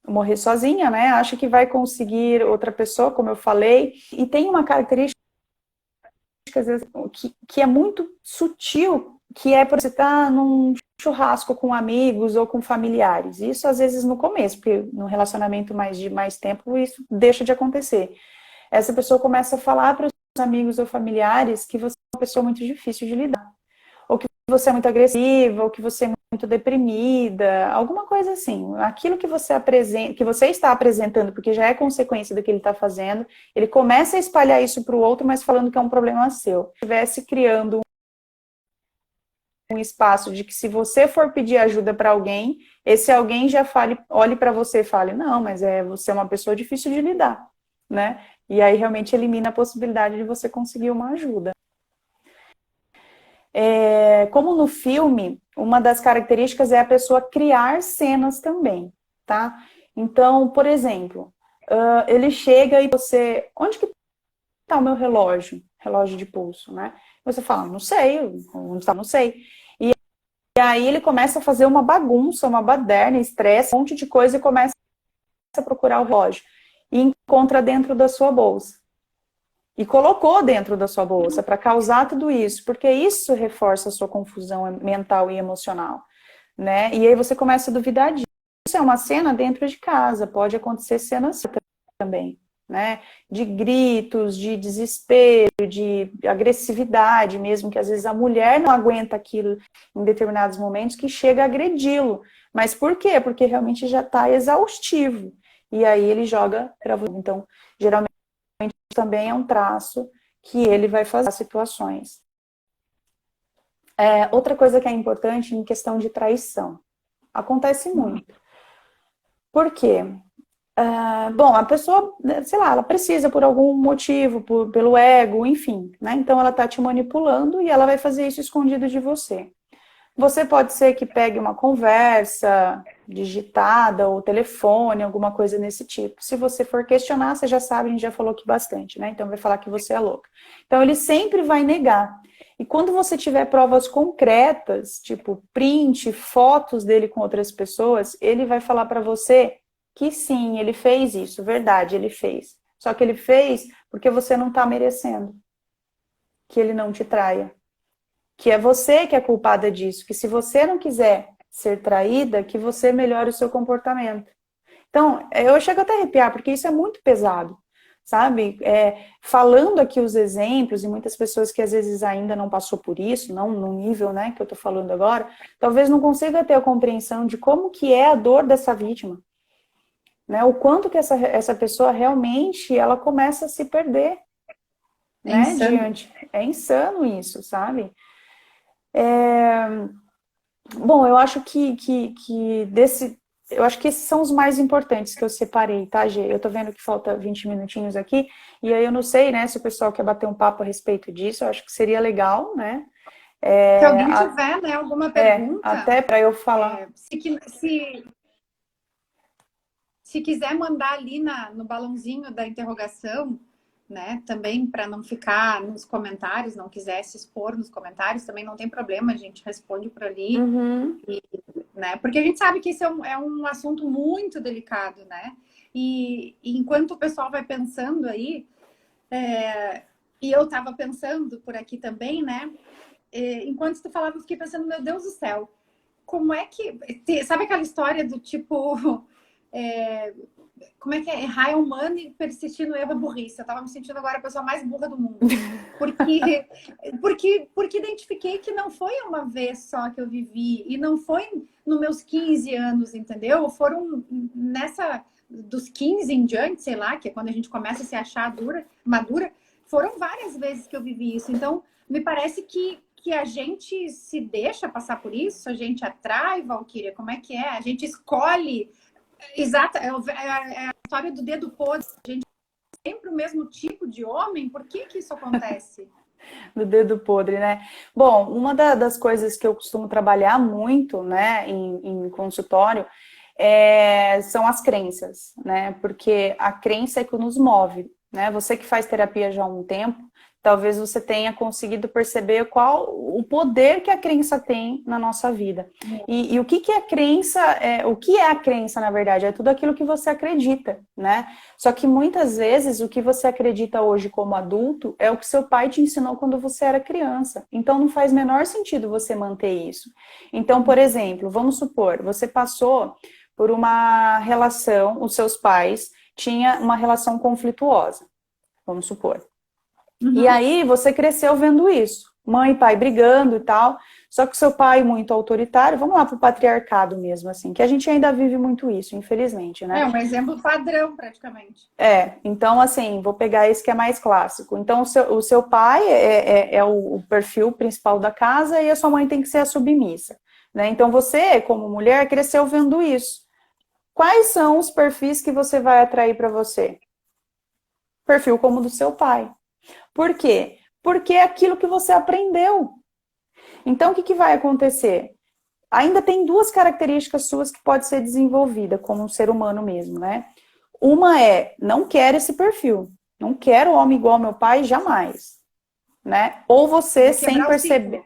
Morrer sozinha, né? Acha que vai conseguir outra pessoa, como eu falei. E tem uma característica que é muito sutil, que é por você estar num churrasco com amigos ou com familiares. Isso, às vezes, no começo, porque no relacionamento de mais tempo, isso deixa de acontecer. Essa pessoa começa a falar para os amigos ou familiares que você é uma pessoa muito difícil de lidar, ou que você é muito agressiva, ou que você é muito deprimida, alguma coisa assim. Aquilo que você está apresentando, porque já é consequência do que ele está fazendo, ele começa a espalhar isso para o outro, mas falando que é um problema seu. Se estivesse criando um espaço de que se você for pedir ajuda para alguém, esse alguém já olhe para você e fale, não, mas você é uma pessoa difícil de lidar, né? E aí realmente elimina a possibilidade de você conseguir uma ajuda. Como no filme, uma das características é a pessoa criar cenas também, tá? Então, por exemplo, ele chega e você... Onde que tá o meu relógio? Relógio de pulso, né? Você fala, não sei, onde está, não sei. E aí ele começa a fazer uma bagunça, uma baderna, estresse, um monte de coisa e começa a procurar o relógio. E encontra dentro da sua bolsa. e colocou dentro da sua bolsa para causar tudo isso, porque isso reforça a sua confusão mental e emocional, né? E aí você começa a duvidar disso. Isso é uma cena dentro de casa, pode acontecer cenas também, né? De gritos, de desespero, de agressividade mesmo, que às vezes a mulher não aguenta aquilo em determinados momentos, que chega a agredi-lo. Mas por quê? Porque realmente já está exaustivo. E aí ele joga para você. Então, geralmente também é um traço que ele vai fazer situações. Outra coisa que é importante em questão de traição. Acontece muito. Por quê? Bom, a pessoa, sei lá, ela precisa por algum motivo, pelo ego, enfim, né? Então ela tá te manipulando e ela vai fazer isso escondido de você. Você pode ser que pegue uma conversa digitada ou telefone, alguma coisa nesse tipo. Se você for questionar, você já sabe, a gente já falou aqui bastante, né? Então vai falar que você é louca. Então ele sempre vai negar. E quando você tiver provas concretas, tipo print, fotos dele com outras pessoas, ele vai falar para você que sim, ele fez isso, verdade, ele fez. Só que ele fez porque você não está merecendo que ele não te traia. Que é você que é culpada disso, que se você não quiser ser traída, que você melhore o seu comportamento. Então, eu chego até a arrepiar, porque isso é muito pesado, sabe? Falando aqui os exemplos, e muitas pessoas que às vezes ainda não passou por isso, não no nível, né, que eu tô falando agora, talvez não consiga ter a compreensão de como que é a dor dessa vítima, né? O quanto que essa pessoa realmente, ela começa a se perder, né? Diante. É insano isso, sabe? Bom, eu acho eu acho que esses são os mais importantes que eu separei, tá, Gê? Eu tô vendo que falta 20 minutinhos aqui, e aí eu não sei, né, se o pessoal quer bater um papo a respeito disso, eu acho que seria legal, né? Se alguém tiver, né, alguma pergunta, até para eu falar. Se quiser mandar ali no balãozinho da interrogação, né? Também para não ficar nos comentários, não quiser se expor nos comentários, também não tem problema, a gente responde por ali. Uhum. Né? Porque a gente sabe que isso é um assunto muito delicado, né? E enquanto o pessoal vai pensando aí, e eu estava pensando por aqui também, né? Enquanto tu falava, eu fiquei pensando, meu Deus do céu, como é que... Sabe aquela história do tipo... como é que é? Errar é humano e persistir no erro é burrice. Eu tava me sentindo agora a pessoa mais burra do mundo. Porque identifiquei que não foi uma vez só que eu vivi. E não foi nos meus 15 anos, entendeu? Foram dos 15 em diante, sei lá, que é quando a gente começa a se achar madura. Foram várias vezes que eu vivi isso. Então, me parece que a gente se deixa passar por isso, a gente atrai, Valquíria, como é que é? A gente escolhe... Exato, é a história do dedo podre. A gente tem sempre o mesmo tipo de homem. Por que isso acontece? Do dedo podre, né? Bom, uma das coisas que eu costumo trabalhar muito, né, em consultório, são as crenças, né? Porque a crença é que nos move, né? Você que faz terapia já há um tempo, talvez você tenha conseguido perceber qual o poder que a crença tem na nossa vida. E o que é a crença? O que é a crença, na verdade? É tudo aquilo que você acredita, né? Só que muitas vezes o que você acredita hoje como adulto é o que seu pai te ensinou quando você era criança. Então não faz menor sentido você manter isso. Então, por exemplo, vamos supor, você passou por uma relação, os seus pais tinham uma relação conflituosa, vamos supor. Uhum. E aí você cresceu vendo isso, mãe e pai brigando e tal, só que seu pai muito autoritário, vamos lá pro patriarcado mesmo, assim, que a gente ainda vive muito isso, infelizmente, né? É um exemplo padrão, praticamente. Então assim, vou pegar esse que é mais clássico. Então o seu pai é o perfil principal da casa e a sua mãe tem que ser a submissa, né? Então você, como mulher, cresceu vendo isso. Quais são os perfis que você vai atrair para você? Perfil como o do seu pai. Por quê? Porque é aquilo que você aprendeu. Então, o que vai acontecer? Ainda tem duas características suas que pode ser desenvolvida como um ser humano mesmo, né? Uma é, não quero esse perfil. Não quero homem igual ao meu pai, jamais. Né? Ou você, sem perceber...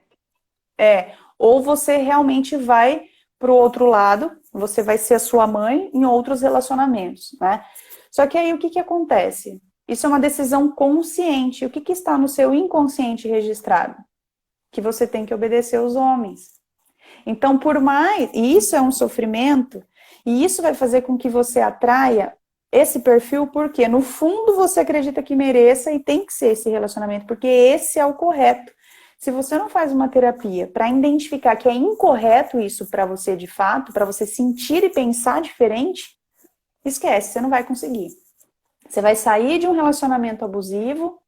ou você realmente vai pro outro lado, você vai ser a sua mãe em outros relacionamentos, né? Só que aí, o que acontece? Isso é uma decisão consciente. O que está no seu inconsciente registrado? Que você tem que obedecer aos homens. Então, por mais... E isso é um sofrimento, e isso vai fazer com que você atraia esse perfil, porque no fundo você acredita que mereça e tem que ser esse relacionamento, porque esse é o correto. Se você não faz uma terapia para identificar que é incorreto isso para você de fato, para você sentir e pensar diferente, esquece, você não vai conseguir. Você vai sair de um relacionamento abusivo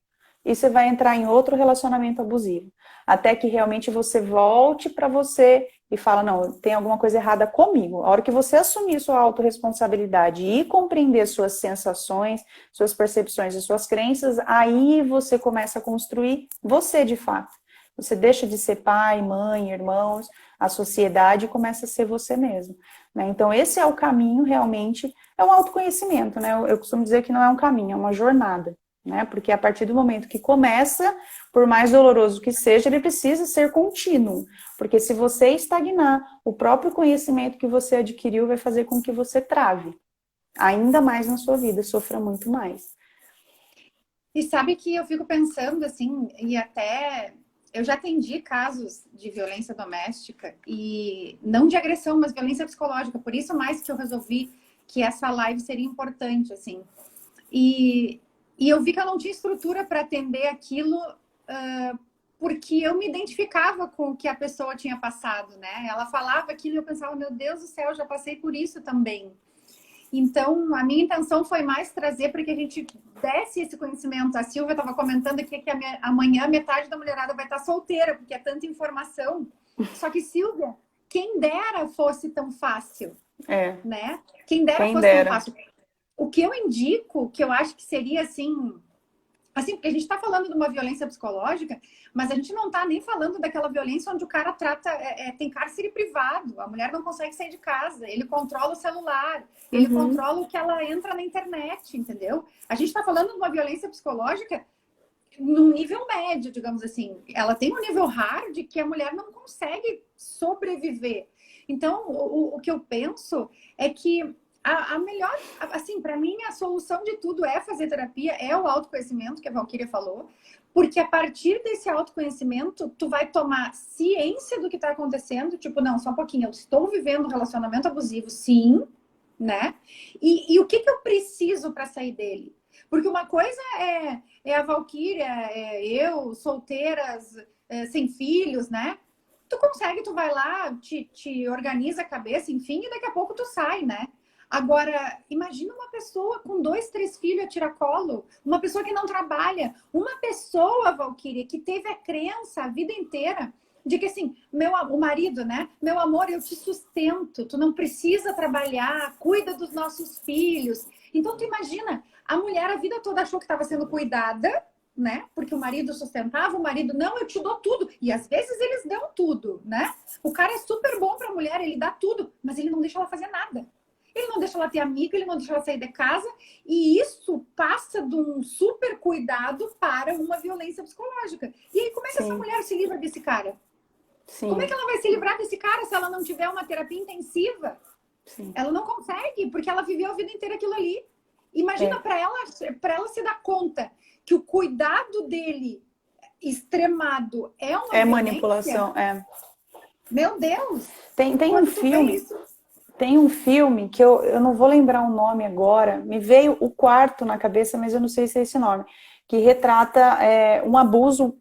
e você vai entrar em outro relacionamento abusivo. Até que realmente você volte para você e fala, não, tem alguma coisa errada comigo. A hora que você assumir sua autorresponsabilidade e compreender suas sensações, suas percepções e suas crenças, aí você começa a construir você de fato. Você deixa de ser pai, mãe, irmãos, a sociedade e começa a ser você mesmo. Né? Então esse é o caminho realmente, é um autoconhecimento, né? Eu costumo dizer que não é um caminho, é uma jornada. Né? Porque a partir do momento que começa, por mais doloroso que seja, ele precisa ser contínuo. Porque se você estagnar, o próprio conhecimento que você adquiriu vai fazer com que você trave ainda mais na sua vida, sofra muito mais. E sabe que eu fico pensando assim, e até eu já atendi casos de violência doméstica, e não de agressão, mas violência psicológica. Por isso mais que eu resolvi que essa live seria importante, assim. E eu vi que eu não tinha estrutura para atender aquilo, porque eu me identificava com o que a pessoa tinha passado, né? Ela falava aquilo e eu pensava, meu Deus do céu, eu já passei por isso também. Então, a minha intenção foi mais trazer para que a gente desse esse conhecimento. A Silvia estava comentando aqui que amanhã metade da mulherada vai estar solteira, porque é tanta informação. Só que, Silvia, quem dera fosse tão fácil, né? Quem dera fosse tão fácil. O que eu indico, que eu acho que seria assim, porque a gente está falando de uma violência psicológica, mas a gente não está nem falando daquela violência onde o cara tem cárcere privado, a mulher não consegue sair de casa, ele controla o celular, ele controla o que ela entra na internet, entendeu? A gente está falando de uma violência psicológica num nível médio, digamos assim. Ela tem um nível hard que a mulher não consegue sobreviver. Então, o que eu penso é que a melhor, assim, para mim, a solução de tudo é fazer terapia, é o autoconhecimento, que a Valquíria falou, porque a partir desse autoconhecimento, tu vai tomar ciência do que está acontecendo, tipo, não, só um pouquinho, eu estou vivendo um relacionamento abusivo, sim, né? E o que eu preciso para sair dele? Porque uma coisa é a Valquíria, eu, solteiras, sem filhos, né? Tu consegue, tu vai lá, te organiza a cabeça, enfim, e daqui a pouco tu sai, né? Agora, imagina uma pessoa com 2, 3 filhos a tiracolo, uma pessoa que não trabalha, uma pessoa, Valquíria, que teve a crença a vida inteira de que assim, o marido, né? Meu amor, eu te sustento, tu não precisa trabalhar, cuida dos nossos filhos. Então, tu imagina, a mulher a vida toda achou que estava sendo cuidada, né? Porque o marido sustentava, o marido, não, eu te dou tudo. E às vezes eles dão tudo, né? O cara é super bom para a mulher, ele dá tudo, mas ele não deixa ela fazer nada. Ele não deixa ela ter amigo, ele não deixa ela sair de casa. E isso passa de um super cuidado para uma violência psicológica. E aí, como é que essa mulher se livra desse cara? Sim. Como é que ela vai se livrar desse cara se ela não tiver uma terapia intensiva? Sim. Ela não consegue, porque ela viveu a vida inteira aquilo ali. Imagina para ela se dar conta que o cuidado dele extremado é uma violência. Manipulação, Meu Deus! Tem um filme... Tem um filme que eu não vou lembrar o nome agora, me veio o quarto na cabeça, mas eu não sei se é esse nome, que retrata um abuso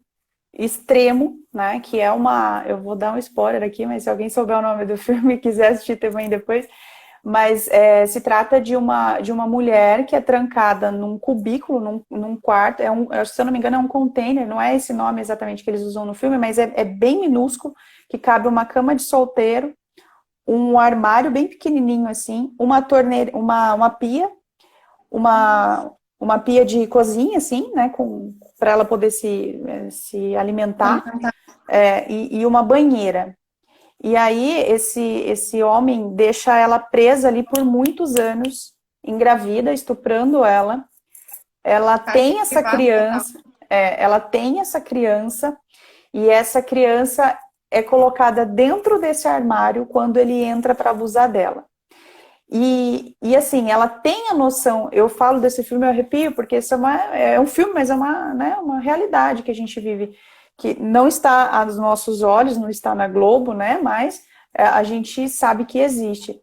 extremo, né, que é eu vou dar um spoiler aqui, mas se alguém souber o nome do filme e quiser assistir também depois, mas se trata de uma mulher que é trancada num cubículo, num quarto, se eu não me engano é um container, não é esse nome exatamente que eles usam no filme, mas é bem minúsculo, que cabe uma cama de solteiro, um armário bem pequenininho assim, uma torneira, uma pia, uma pia de cozinha assim, né, para ela poder se alimentar, e uma banheira. E aí esse homem deixa ela presa ali por muitos anos, engravida, estuprando ela. Ela tem essa criança, e essa criança é colocada dentro desse armário quando ele entra para abusar dela. E assim, ela tem a noção, eu falo desse filme, eu arrepio, porque isso é um filme, mas é né, uma realidade que a gente vive, que não está aos nossos olhos, não está na Globo, né, mas a gente sabe que existe.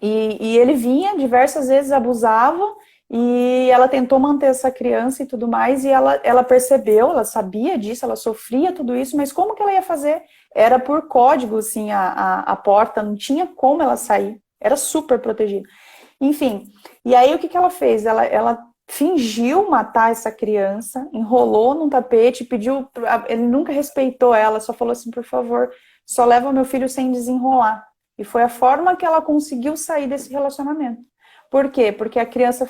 E ele vinha, diversas vezes abusava, e ela tentou manter essa criança e tudo mais, e ela percebeu, ela sabia disso, ela sofria tudo isso, mas como que ela ia fazer? Era por código, assim, a porta, não tinha como ela sair, era super protegida. Enfim, e aí o que ela fez? Ela fingiu matar essa criança, enrolou num tapete, pediu, ele nunca respeitou ela, só falou assim, por favor, só leva meu filho sem desenrolar. E foi a forma que ela conseguiu sair desse relacionamento. Por quê? Porque a criança,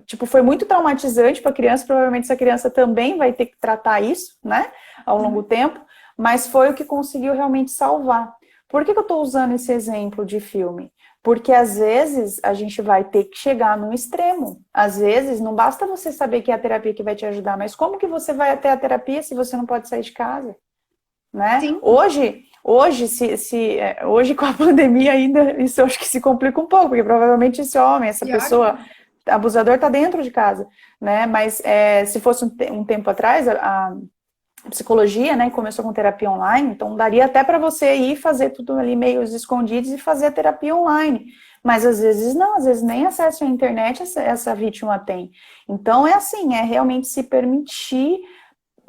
tipo, foi muito traumatizante para a criança, provavelmente essa criança também vai ter que tratar isso, né, ao longo do tempo, mas foi o que conseguiu realmente salvar. Por que eu estou usando esse exemplo de filme? Porque às vezes a gente vai ter que chegar num extremo. Às vezes não basta você saber que é a terapia que vai te ajudar, mas como que você vai até a terapia se você não pode sair de casa? Né? Sim. Hoje hoje com a pandemia ainda, isso eu acho que se complica um pouco, porque provavelmente esse homem, essa pessoa, abusador está dentro de casa, né? Mas se fosse um tempo atrás, a psicologia, né, começou com terapia online, então daria até para você ir fazer tudo ali meio escondidos e fazer a terapia online. Mas às vezes não, às vezes nem acesso à internet essa vítima tem. Então é assim, é realmente se permitir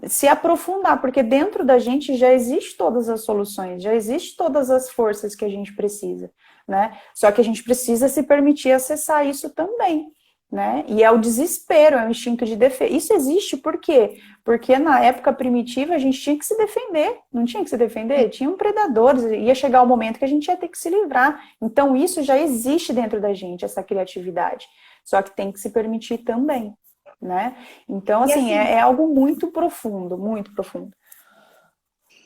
se aprofundar, porque dentro da gente já existe todas as soluções, já existe todas as forças que a gente precisa, né? Só que a gente precisa se permitir acessar isso também, né? E é o desespero, é o instinto de defesa. Isso existe por quê? Porque na época primitiva a gente tinha que se defender, não tinha que se defender? Tinham predadores, ia chegar o momento que a gente ia ter que se livrar. Então isso já existe dentro da gente, essa criatividade. Só que tem que se permitir também. Né? Então, assim, é algo muito profundo, muito profundo.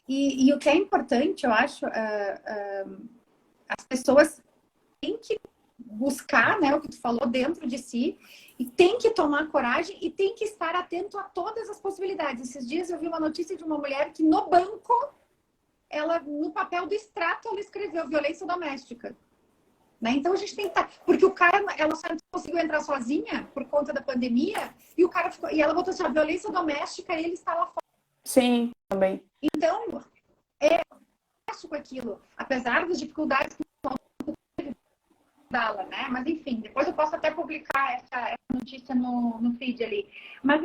E o que é importante, eu acho, as pessoas têm que buscar, né, o que tu falou dentro de si, e tem que tomar coragem e tem que estar atento a todas as possibilidades. Esses dias eu vi uma notícia de uma mulher que no banco, ela, no papel do extrato, ela escreveu violência doméstica. Né? Então a gente tem que estar. Porque o cara, ela só conseguiu entrar sozinha por conta da pandemia, e o cara ficou. E ela botou assim: a violência doméstica, ele está lá fora. Sim, também. Então, com aquilo, apesar das dificuldades que dela, né? Mas enfim, depois eu posso até publicar essa notícia no feed ali. Mas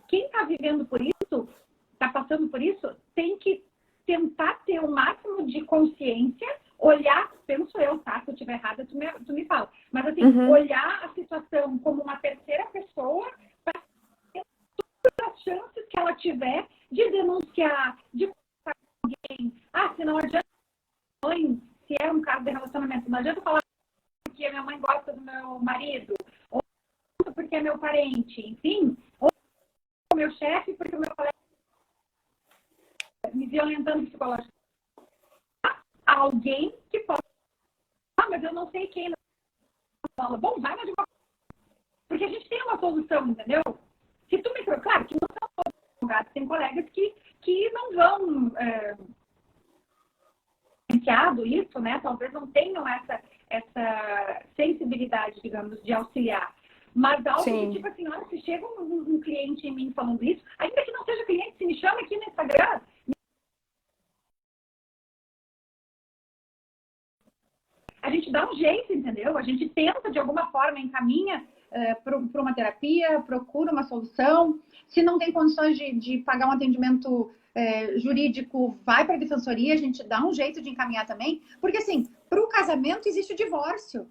quem está vivendo por isso, está passando por isso, tem que tentar ter o máximo de consciência, olhar, penso eu, tá? Se eu estiver errada, tu me fala. Mas assim, olhar a situação como uma terceira pessoa para ter todas as chances que ela tiver de denunciar, de contar com alguém. Se não adianta mãe, se é um caso de relacionamento, não adianta falar porque minha mãe gosta do meu marido, ou porque é meu parente, enfim, ou o meu chefe porque o meu colega me violentando psicologicamente. Alguém que possa. Mas eu não sei quem. Fala, bom, vai na advogada. Porque a gente tem uma solução, entendeu? Se tu me claro que não são todos advogados, tem colegas que não vão isso, né? Talvez não tenham essa sensibilidade, digamos, de auxiliar. Mas algo que, tipo assim, olha, se chega um cliente em mim falando isso, ainda que não seja cliente, se me chama aqui no Instagram, a gente dá um jeito, entendeu? A gente tenta, de alguma forma, encaminha para uma terapia, procura uma solução. Se não tem condições de pagar um atendimento jurídico, vai para a defensoria, a gente dá um jeito de encaminhar também. Porque, assim, para o casamento existe o divórcio,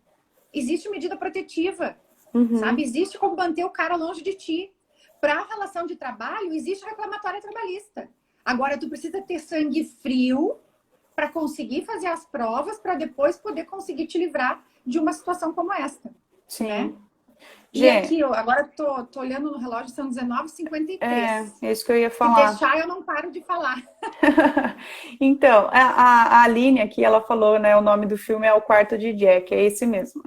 existe medida protetiva, sabe? Existe como manter o cara longe de ti. Para a relação de trabalho, existe reclamatória trabalhista. Agora, tu precisa ter sangue frio para conseguir fazer as provas, para depois poder conseguir te livrar de uma situação como esta. Sim. Né? E aqui, agora tô olhando no relógio, são 19h53. É isso que eu ia falar. Se deixar, eu não paro de falar. Então, a Aline aqui, ela falou, né, o nome do filme é O Quarto de Jack, é esse mesmo.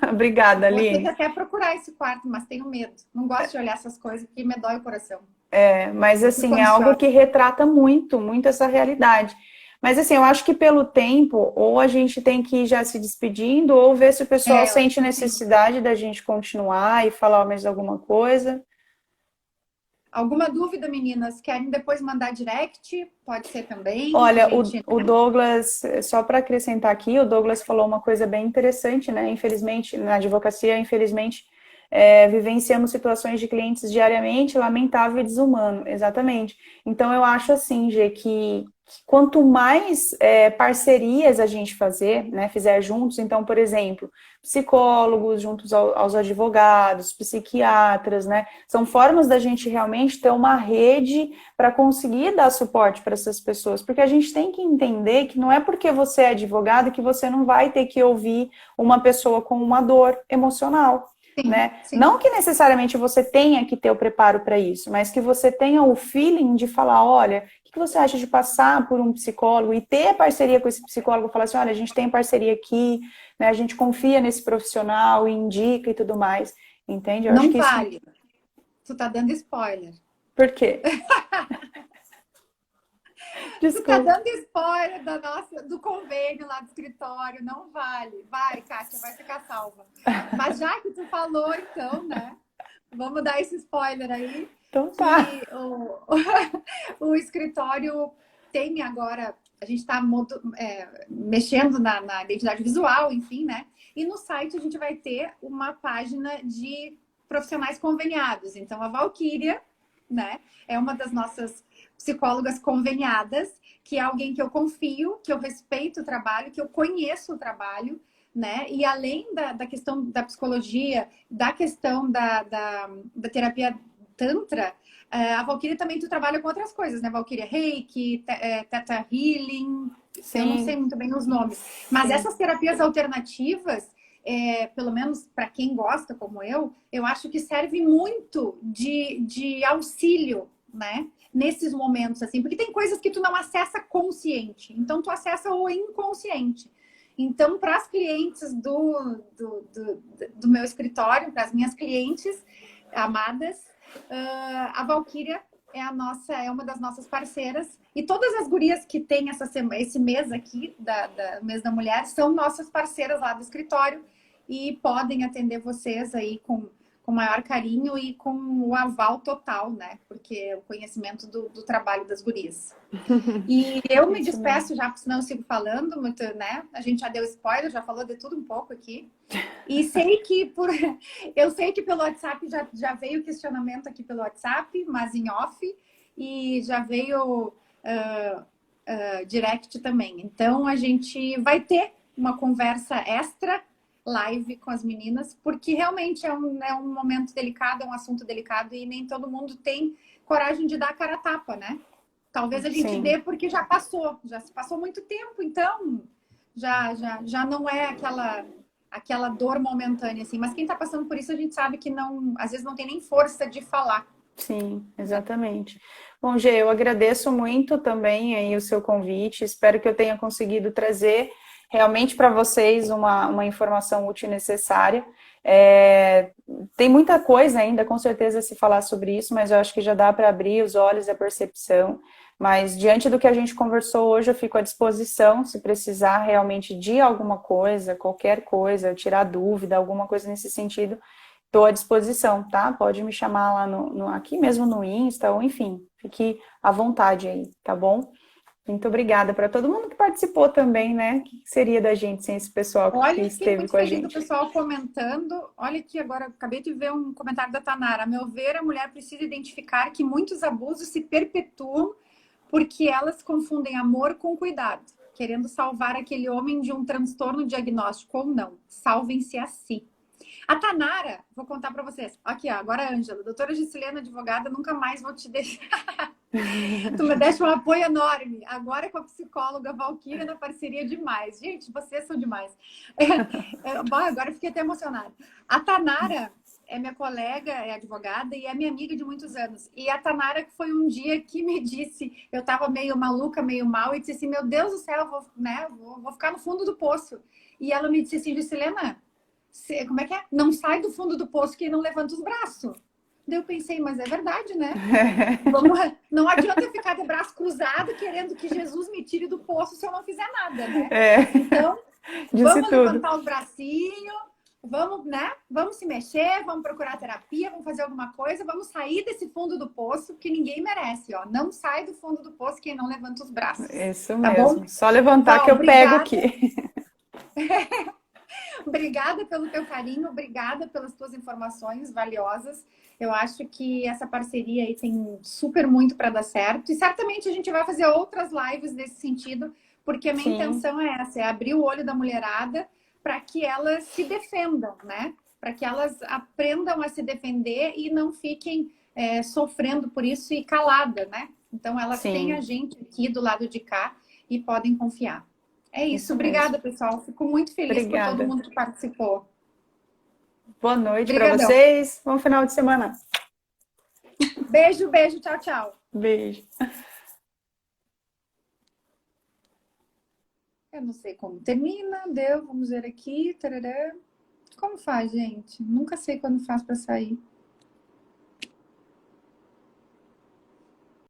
Obrigada, Aline. Vou ter que até procurar esse quarto, mas tenho medo. Não gosto de olhar essas coisas, porque me dói o coração. Mas assim, é algo que retrata muito, muito essa realidade. Mas assim, eu acho que pelo tempo, ou a gente tem que ir já se despedindo, ou ver se o pessoal Eu acho sente que sim. necessidade da gente continuar e falar mais alguma coisa. Alguma dúvida, meninas? Querem depois mandar direct? Pode ser também. A Olha, gente, o né? Douglas, só para acrescentar aqui, o Douglas falou uma coisa bem interessante, né? Infelizmente, na advocacia, infelizmente, vivenciamos situações de clientes diariamente, lamentável e desumano, exatamente. Então, eu acho assim, Gê, que quanto mais parcerias a gente fazer, né, fizer juntos, então, por exemplo, psicólogos juntos aos advogados, psiquiatras, né, são formas da gente realmente ter uma rede para conseguir dar suporte para essas pessoas, porque a gente tem que entender que não é porque você é advogado que você não vai ter que ouvir uma pessoa com uma dor emocional. Sim, Né? sim. Não que necessariamente você tenha que ter o preparo para isso, mas que você tenha o feeling de falar, olha, o que você acha de passar por um psicólogo e ter parceria com esse psicólogo, falar assim, olha, a gente tem parceria aqui, né? A gente confia nesse profissional, indica e tudo mais, entende? Eu acho Não que isso... vale. Tu tá dando spoiler. Por quê? Tu tá Desculpa. dando spoiler do convênio lá do escritório. Não vale. Vai, Kátia, vai ficar salva. Mas já que tu falou, então, né? Vamos dar esse spoiler aí. Então tá. Que o escritório tem agora... A gente está mexendo na identidade visual, enfim, né? E no site a gente vai ter uma página de profissionais conveniados. Então, a Valquíria, né? É uma das nossas psicólogas conveniadas, que é alguém que eu confio, que eu respeito o trabalho, que eu conheço o trabalho, né? E além da questão da psicologia, da questão da terapia Tantra, a Valquíria também tu trabalha com outras coisas, né? Valquíria Reiki, Theta Healing, eu não sei Sim, muito bem os nomes. Mas sim. essas terapias alternativas, pelo menos para quem gosta, como eu acho que serve muito de auxílio, né? Nesses momentos, assim, porque tem coisas que tu não acessa consciente, então tu acessa o inconsciente. Então, para as clientes do meu escritório, para as minhas clientes amadas, a Valquíria é uma das nossas parceiras. E todas as gurias que tem esse mês aqui, mês da mulher, são nossas parceiras lá do escritório e podem atender vocês aí com maior carinho e com o aval total, né? Porque o conhecimento do trabalho das gurias. E eu me Isso mesmo. despeço já, porque senão eu sigo falando muito, né? A gente já deu spoiler, já falou de tudo um pouco aqui. E sei que eu sei que pelo WhatsApp já veio questionamento aqui pelo WhatsApp, mas em off, e já veio direct também. Então a gente vai ter uma conversa extra live com as meninas, porque realmente é um momento delicado, é um assunto delicado e nem todo mundo tem coragem de dar a cara a tapa, né? Talvez a gente Sim. dê porque já se passou muito tempo, então já não é aquela dor momentânea, assim. Mas quem tá passando por isso, a gente sabe que não, às vezes não tem nem força de falar. Sim, exatamente. Bom, Gê, eu agradeço muito também aí o seu convite. Espero que eu tenha conseguido trazer realmente para vocês uma informação útil e necessária. Tem muita coisa ainda, com certeza, a se falar sobre isso, mas eu acho que já dá para abrir os olhos e a percepção. Mas diante do que a gente conversou hoje, eu fico à disposição, se precisar realmente de alguma coisa, qualquer coisa, tirar dúvida, alguma coisa nesse sentido. Estou à disposição, tá? Pode me chamar lá aqui mesmo no Insta, ou enfim, fique à vontade aí, tá bom? Muito obrigada para todo mundo que participou também, né? O que seria da gente sem esse pessoal que Olha, fiquei esteve muito com a feliz do gente? pessoal comentando. Olha aqui agora, acabei de ver um comentário da Tanara. A meu ver, a mulher precisa identificar que muitos abusos se perpetuam porque elas confundem amor com cuidado, querendo salvar aquele homem de um transtorno diagnóstico ou não. Salvem-se a si. A Tanara, vou contar para vocês. Aqui, ó, agora a Ângela, doutora Gisilena, advogada, nunca mais vou te deixar. Tu me deixa um apoio enorme. Agora com a psicóloga Valquíria na parceria demais. Gente, vocês são demais. Bom, agora eu fiquei até emocionada. A Tanara é minha colega, é advogada e é minha amiga de muitos anos. E a Tanara foi um dia que me disse, eu estava meio maluca, meio mal, e disse assim, meu Deus do céu, vou ficar no fundo do poço. E ela me disse assim, Gisilena, como é que é? Não sai do fundo do poço que não levanta os braços. Daí eu pensei, mas é verdade, né? Vamos, não adianta ficar de braço cruzado querendo que Jesus me tire do poço se eu não fizer nada, né? Então, disse vamos tudo. levantar os bracinhos, vamos, né? Vamos se mexer, vamos procurar terapia, vamos fazer alguma coisa, vamos sair desse fundo do poço, que ninguém merece, ó. Não sai do fundo do poço quem não levanta os braços. Isso Tá mesmo. bom? Só levantar Val, que eu pego obrigada. aqui. Obrigada pelo teu carinho, obrigada pelas tuas informações valiosas. Eu acho que essa parceria aí tem super muito para dar certo. E certamente a gente vai fazer outras lives nesse sentido, porque a minha intenção é essa, é abrir o olho da mulherada para que elas se defendam, né? Para que elas aprendam a se defender e não fiquem sofrendo por isso e calada, né? Então elas têm a gente aqui do lado de cá e podem confiar. É isso. Obrigada, pessoal. Fico muito feliz por todo mundo que participou. Boa noite para vocês. Bom final de semana. Beijo, beijo. Tchau, tchau. Beijo. Eu não sei como termina. Deu. Vamos ver aqui. Tarará. Como faz, gente? Nunca sei quando faz para sair.